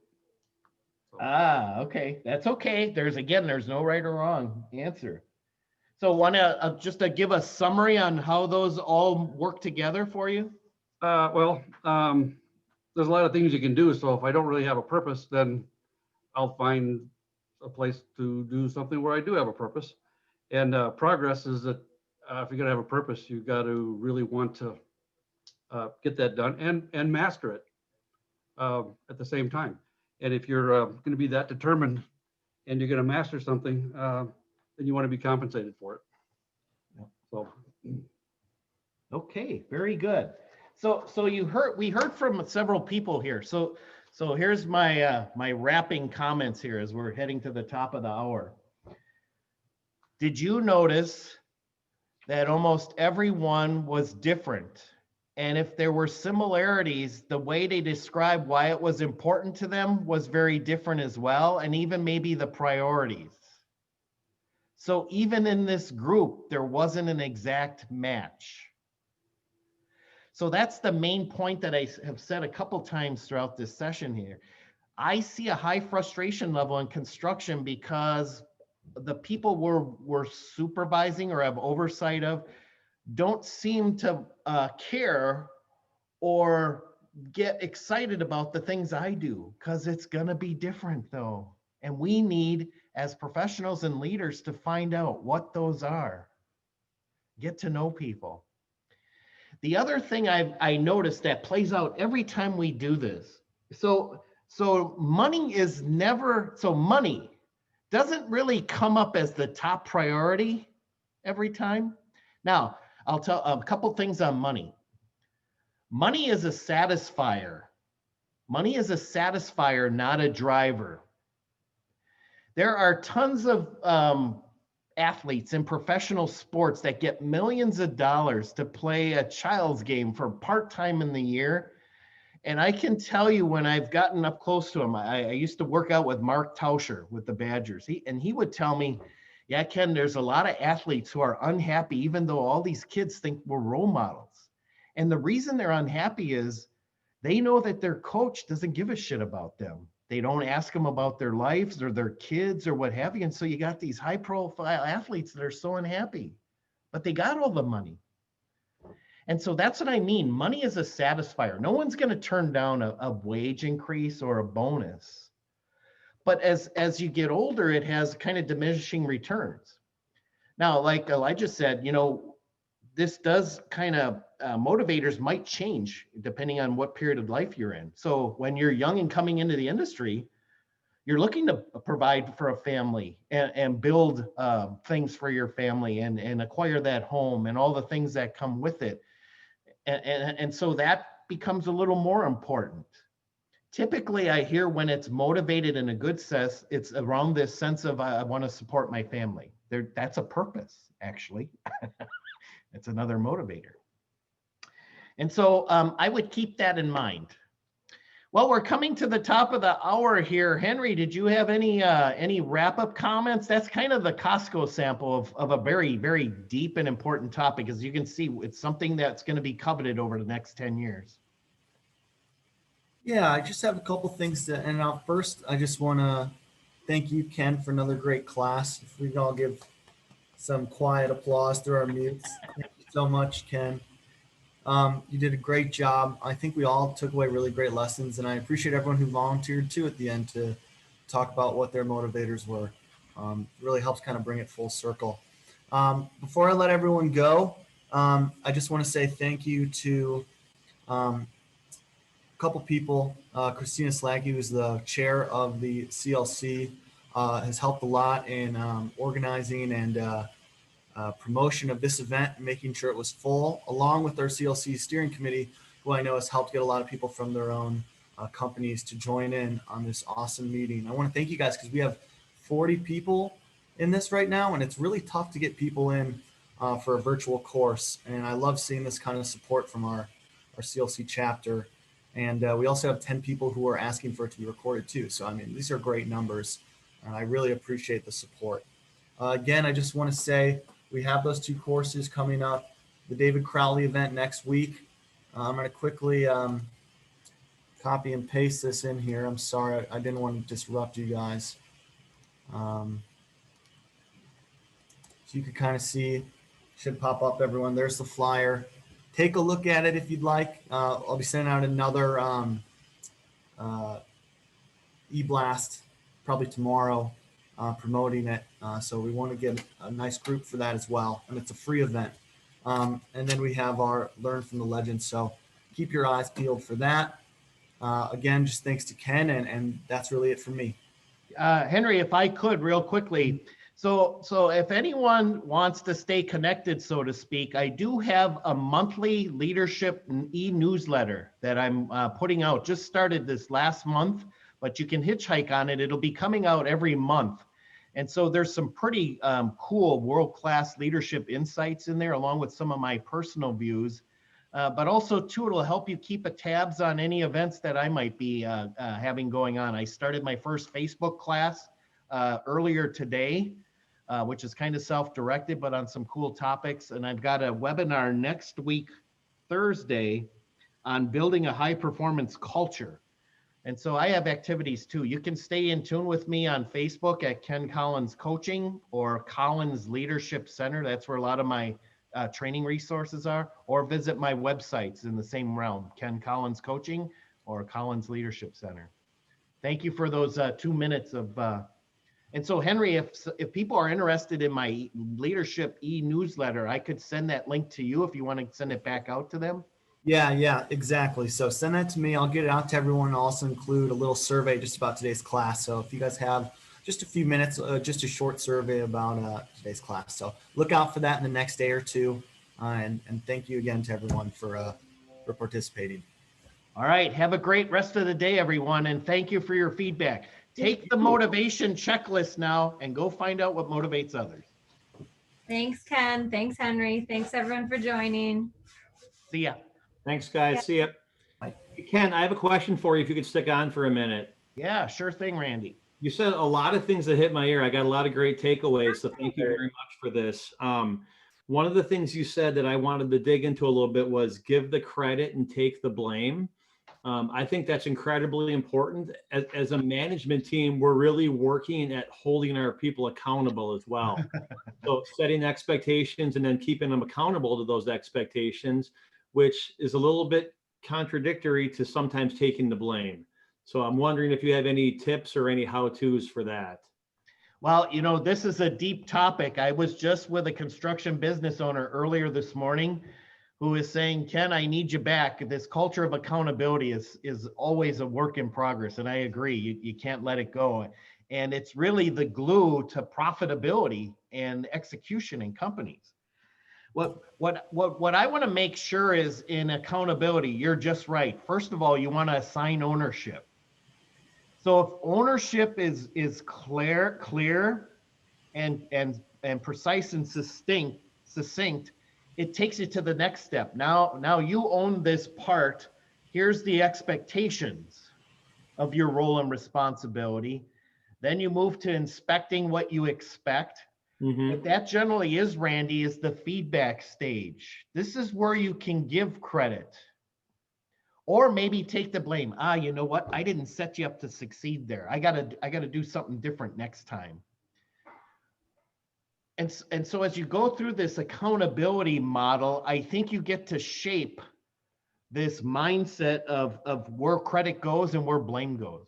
So, Ah, okay. That's okay. There's no right or wrong answer. So want to just to give a summary on how those all work together for you? well, there's a lot of things you can do. So if I don't really have a purpose, then I'll find a place to do something where I do have a purpose. And progress is that if you're going to have a purpose, you've got to really want to get that done and master it at the same time. And if you're going to be that determined and you're going to master something, then you want to be compensated for it. So, Okay, very good. So we heard from several people here. So here's my my wrapping comments here as we're heading to the top of the hour. Did you notice that almost everyone was different? And if there were similarities, the way they described why it was important to them was very different as well, and even maybe the priorities. So even in this group, there wasn't an exact match. So that's the main point that I have said a couple times throughout this session here. I see a high frustration level in construction because the people we're supervising or have oversight of don't seem to care or get excited about the things I do, because it's going to be different though. And we need, as professionals and leaders, to find out what those are. Get to know people. The other thing I noticed that plays out every time we do this. So money is never, so money doesn't really come up as the top priority every time. Now, I'll tell a couple things on money. Money is a satisfier. Money is a satisfier, not a driver. There are tons of athletes in professional sports that get millions of dollars to play a child's game for part-time in the year. And I can tell you, when I've gotten up close to him, I used to work out with Mark Tauscher with the Badgers. He would tell me, yeah, Ken, there's a lot of athletes who are unhappy, even though all these kids think we're role models. And the reason they're unhappy is they know that their coach doesn't give a shit about them. They don't ask them about their lives or their kids or what have you. And so you got these high profile athletes that are so unhappy, but they got all the money. And so that's what I mean. Money is a satisfier. No one's going to turn down a wage increase or a bonus. But as you get older, it has kind of diminishing returns. Now, like Elijah said, this does kind of, motivators might change depending on what period of life you're in. So when you're young and coming into the industry, you're looking to provide for a family and build things for your family and acquire that home and all the things that come with it. And so that becomes a little more important. Typically, I hear when it's motivated in a good sense, it's around this sense of I want to support my family. That's a purpose, actually. It's another motivator. And so I would keep that in mind. Well, we're coming to the top of the hour here. Henry, did you have any wrap-up comments? That's kind of the Costco sample of a very, very deep and important topic. As you can see, it's something that's going to be coveted over the next 10 years. Yeah, I just have a couple things first, I just want to thank you, Ken, for another great class. If we can all give some quiet applause through our mutes. Thank you so much, Ken. You did a great job. I think we all took away really great lessons, and I appreciate everyone who volunteered too at the end to talk about what their motivators were. Really helps kind of bring it full circle. Before I let everyone go, I just want to say thank you to couple people. Christina Slaggy, who's the chair of the CLC, has helped a lot in organizing and promotion of this event, making sure it was full, along with our CLC steering committee, who I know has helped get a lot of people from their own companies to join in on this awesome meeting. I want to thank you guys because we have 40 people in this right now, and it's really tough to get people in for a virtual course. And I love seeing this kind of support from our CLC chapter. And we also have 10 people who are asking for it to be recorded too. So, I mean, these are great numbers. And I really appreciate the support. Again, I just want to say we have those two courses coming up. the David Crowley event next week. I'm going to quickly copy and paste this in here. I'm sorry, I didn't want to disrupt you guys. So you can kind of see, should pop up, everyone. There's the flyer. Take a look at it if you'd like. I'll be sending out another e-blast probably tomorrow promoting it. So we want to get a nice group for that as well. And it's a free event. And then we have our Learn from the Legends. So keep your eyes peeled for that. Again, just thanks to Ken, and that's really it for me. Henry, if I could real quickly. So if anyone wants to stay connected, so to speak, I do have a monthly leadership e-newsletter that I'm putting out. Just started this last month, but you can hitchhike on it. It'll be coming out every month. And so there's some pretty cool world-class leadership insights in there, along with some of my personal views. But also, too, it'll help you keep a tabs on any events that I might be having going on. I started my first Facebook class earlier today, which is kind of self-directed, but on some cool topics. And I've got a webinar next week, Thursday, on building a high-performance culture. And so I have activities too. You can stay in tune with me on Facebook at Ken Collins Coaching or Collins Leadership Center. That's where a lot of my training resources are, or visit my websites in the same realm, Ken Collins Coaching or Collins Leadership Center. Thank you for those 2 minutes of, and so Henry, if people are interested in my leadership e-newsletter, I could send that link to you if you want to send it back out to them. Yeah, exactly. So send that to me. I'll get it out to everyone. I'll also include a little survey just about today's class. So if you guys have just a few minutes, just a short survey about today's class. So look out for that in the next day or two. And thank you again to everyone for participating. All right. Have a great rest of the day, everyone. And thank you for your feedback. Take the motivation checklist now and go find out what motivates others. Thanks, Ken. Thanks, Henry. Thanks, everyone, for joining. See ya. Thanks, guys. Yeah. See ya. Bye. Ken, I have a question for you if you could stick on for a minute. Yeah, sure thing, Randy. You said a lot of things that hit my ear. I got a lot of great takeaways, so thank you very much for this. One of the things you said that I wanted to dig into a little bit was give the credit and take the blame. I think that's incredibly important. As a management team, we're really working at holding our people accountable as well. So setting expectations and then keeping them accountable to those expectations, which is a little bit contradictory to sometimes taking the blame. So I'm wondering if you have any tips or any how-tos for that. Well, you know, this is a deep topic. I was just with a construction business owner earlier this morning who is saying, Ken, I need you back. This culture of accountability is always a work in progress. And I agree, you can't let it go. And it's really the glue to profitability and execution in companies. What I want to make sure is in accountability, you're just right. First of all, you want to assign ownership. So if ownership is clear and precise and succinct, it takes you to the next step. Now you own this part. Here's the expectations of your role and responsibility. Then you move to inspecting what you expect. Mm-hmm. But that generally is, Randy, is the feedback stage. This is where you can give credit or maybe take the blame. You know what? I didn't set you up to succeed there. I gotta do something different next time. And so as you go through this accountability model, I think you get to shape this mindset of where credit goes and where blame goes.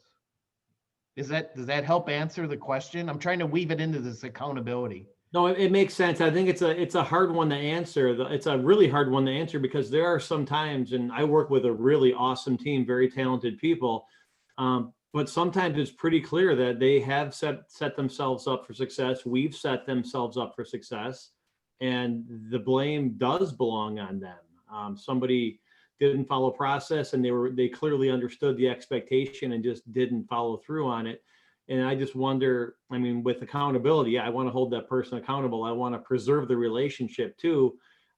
Does that help answer the question? I'm trying to weave it into this accountability. No, it makes sense. I think it's a hard one to answer. It's a really hard one to answer because there are some times, and I work with a really awesome team, very talented people, but sometimes it's pretty clear that they have set themselves up for success. We've set themselves up for success, and the blame does belong on them. Somebody didn't follow process, and they clearly understood the expectation and just didn't follow through on it. And I just wonder, I mean, with accountability, I want to hold that person accountable. I want to preserve the relationship too.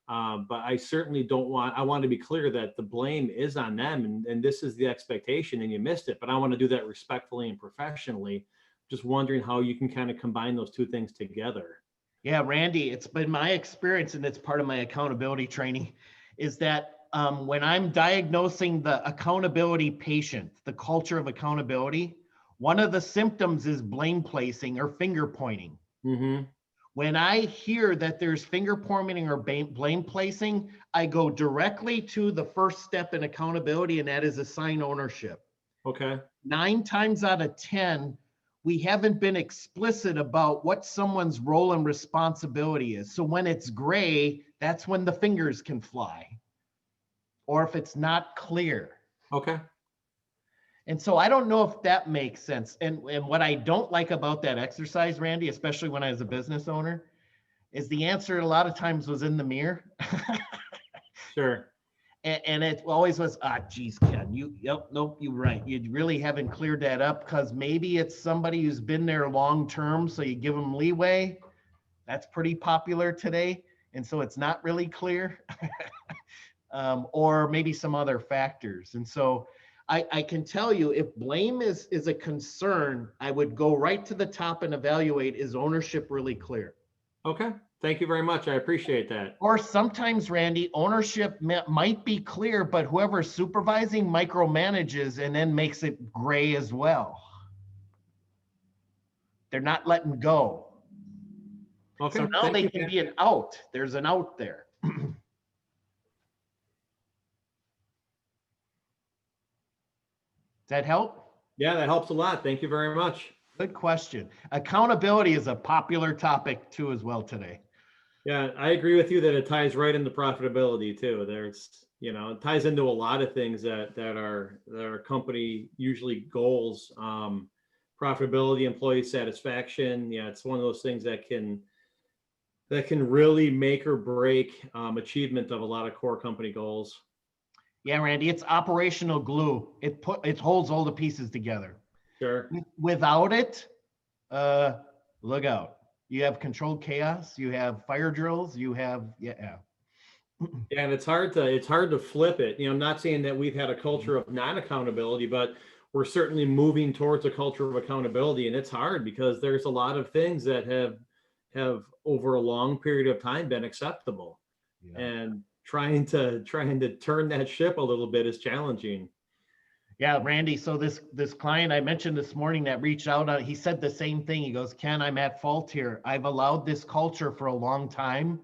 But I certainly I want to be clear that the blame is on them and this is the expectation and you missed it. But I want to do that respectfully and professionally. Just wondering how you can kind of combine those two things together. Yeah, Randy, it's been my experience, and it's part of my accountability training, is that when I'm diagnosing the accountability patient, the culture of accountability, one of the symptoms is blame placing or finger pointing. Mm-hmm. When I hear that there's finger pointing or blame placing, I go directly to the first step in accountability, and that is assign ownership. Okay. 9 times out of 10, we haven't been explicit about what someone's role and responsibility is. So when it's gray, that's when the fingers can fly, or if it's not clear. Okay. And so I don't know if that makes sense. And what I don't like about that exercise, Randy, especially when I was a business owner, is the answer a lot of times was in the mirror. Sure. And it always was, geez, Ken, nope, you're right. You really haven't cleared that up, because maybe it's somebody who's been there long term, so you give them leeway. That's pretty popular today. And so it's not really clear. Or maybe some other factors. And so I can tell you, if blame is a concern, I would go right to the top and evaluate, is ownership really clear? Okay. Thank you very much. I appreciate that. Or sometimes, Randy, ownership might be clear, but whoever's supervising micromanages and then makes it gray as well. They're not letting go. Okay. So now thank they you, can Ken. be an out. There's an out there. Does that help? Yeah, that helps a lot. Thank you very much. Good question. Accountability is a popular topic too as well today. Yeah, I agree with you that it ties right into profitability too. There's, it ties into a lot of things that are company usually goals, profitability, employee satisfaction. Yeah, it's one of those things that can really make or break achievement of a lot of core company goals. Yeah, Randy, it's operational glue. It holds all the pieces together. Sure. Without it, look out. You have controlled chaos, you have fire drills, you have, yeah. Yeah, and it's hard to flip it. I'm not saying that we've had a culture of non-accountability, but we're certainly moving towards a culture of accountability, and it's hard because there's a lot of things that have over a long period of time been acceptable. Yeah. And trying to turn that ship a little bit is challenging. Yeah, Randy. So this client I mentioned this morning that reached out, he said the same thing. He goes, Ken, I'm at fault here. I've allowed this culture for a long time,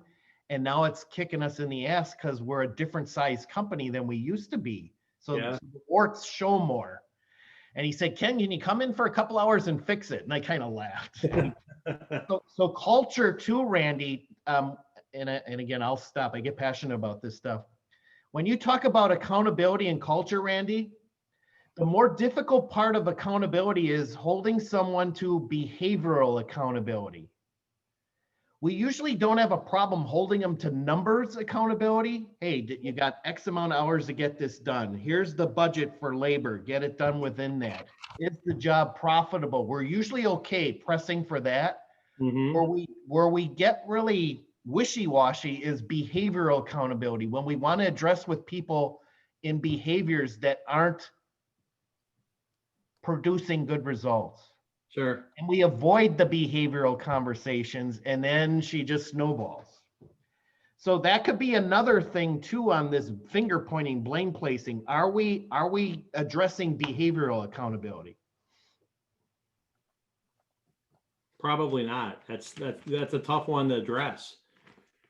and now it's kicking us in the ass because we're a different size company than we used to be. So Yeah. the warts show more. And he said, Ken, can you come in for a couple hours and fix it? And I kind of laughed. So culture too, Randy. And again, I'll stop. I get passionate about this stuff. When you talk about accountability and culture, Randy, the more difficult part of accountability is holding someone to behavioral accountability. We usually don't have a problem holding them to numbers accountability. Hey, you got X amount of hours to get this done. Here's the budget for labor. Get it done within that. Is the job profitable? We're usually okay pressing for that. Mm-hmm. Where we get really wishy-washy is behavioral accountability, when we want to address with people in behaviors that aren't producing good results. Sure. And we avoid the behavioral conversations, and then she just snowballs. So that could be another thing too on this finger pointing, blame placing. Are we addressing behavioral accountability? Probably not. That's a tough one to address.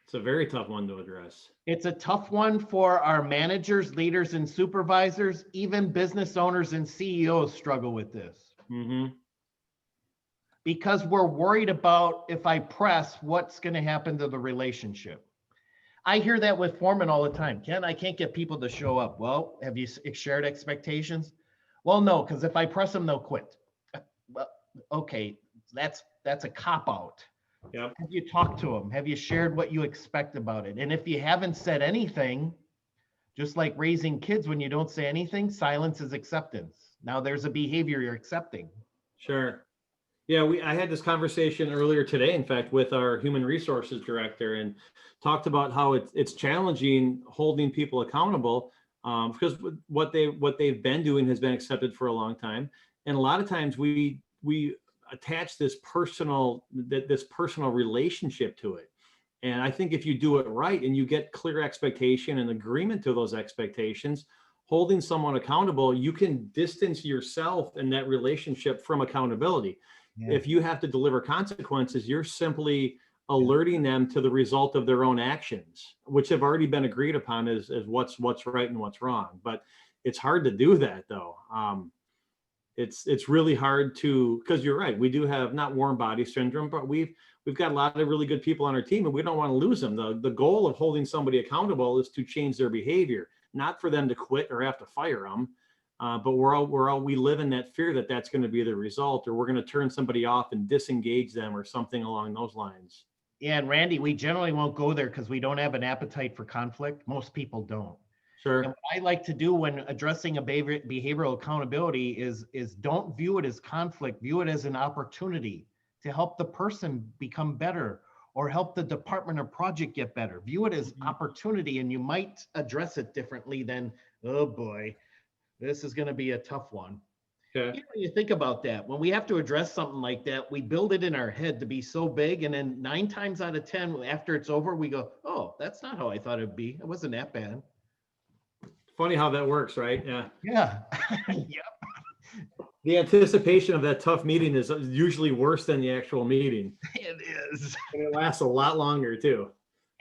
It's a very tough one to address. It's a tough one for our managers, leaders, and supervisors. Even business owners and CEOs struggle with this. Mm-hmm. Because we're worried about, if I press, what's going to happen to the relationship. I hear that with foremen all the time. Ken, I can't get people to show up. Well, have you shared expectations? Well, no, because if I press them, they'll quit. Well, okay, that's a cop-out. Yep. Have you talked to them? Have you shared what you expect about it? And if you haven't said anything, just like raising kids, when you don't say anything, silence is acceptance. Now there's a behavior you're accepting. Sure. Yeah, I had this conversation earlier today, in fact, with our human resources director, and talked about how it's challenging holding people accountable because what they've been doing has been accepted for a long time, and a lot of times attach this personal relationship to it. And I think if you do it right and you get clear expectation and agreement to those expectations, holding someone accountable, you can distance yourself in that relationship from accountability. Yeah. If you have to deliver consequences, you're simply alerting them to the result of their own actions, which have already been agreed upon as what's right and what's wrong. But it's hard to do that though. It's really hard to, because you're right, we do have not warm body syndrome, but we've got a lot of really good people on our team and we don't want to lose them. The goal of holding somebody accountable is to change their behavior, not for them to quit or have to fire them. But we live in that fear that that's going to be the result, or we're going to turn somebody off and disengage them or something along those lines. Yeah, and Randy, we generally won't go there because we don't have an appetite for conflict. Most people don't. Sure. And what I like to do when addressing a behavioral accountability is don't view it as conflict, view it as an opportunity to help the person become better or help the department or project get better. View it as opportunity, and you might address it differently than, oh boy, this is going to be a tough one. Okay. You know, you think about that. When we have to address something like that, we build it in our head to be so big, and then 9 times out of 10, after it's over, we go, oh, that's not how I thought it'd be. It wasn't that bad. Funny how that works, right? Yeah. Yeah. Yep. The anticipation of that tough meeting is usually worse than the actual meeting. It is. And it lasts a lot longer too.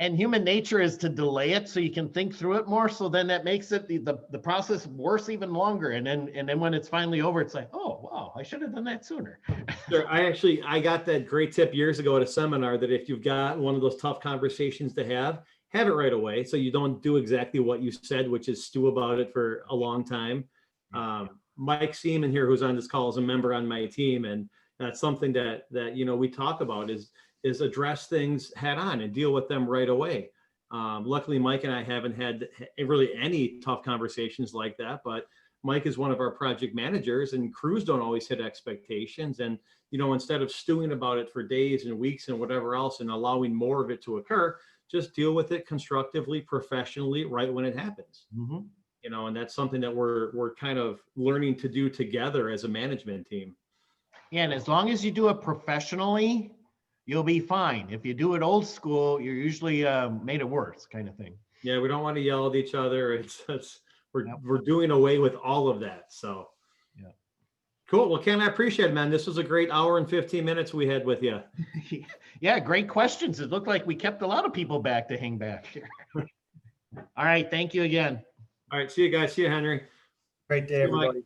And human nature is to delay it so you can think through it more. So then that makes it the process worse even longer. And then when it's finally over, it's like, oh, wow, I should have done that sooner. Sure. I got that great tip years ago at a seminar that if you've got one of those tough conversations to have it right away. So you don't do exactly what you said, which is stew about it for a long time. Mike Seaman here, who's on this call, is a member on my team. And that's something that we talk about is address things head on and deal with them right away. Luckily, Mike and I haven't had really any tough conversations like that, but Mike is one of our project managers and crews don't always hit expectations. And, instead of stewing about it for days and weeks and whatever else and allowing more of it to occur, just deal with it constructively, professionally, right when it happens. Mm-hmm. And that's something that we're kind of learning to do together as a management team. Yeah, and as long as you do it professionally, you'll be fine. If you do it old school, you're usually made it worse, kind of thing. Yeah, we don't want to yell at each other. We're doing away with all of that. So, yeah, cool. Well, Ken, I appreciate it, man. This was a great hour and 15 minutes we had with you. Yeah, great questions. It looked like we kept a lot of people back to hang back here. All right, thank you again. All right, see you guys. See you, Henry. Great day, everybody.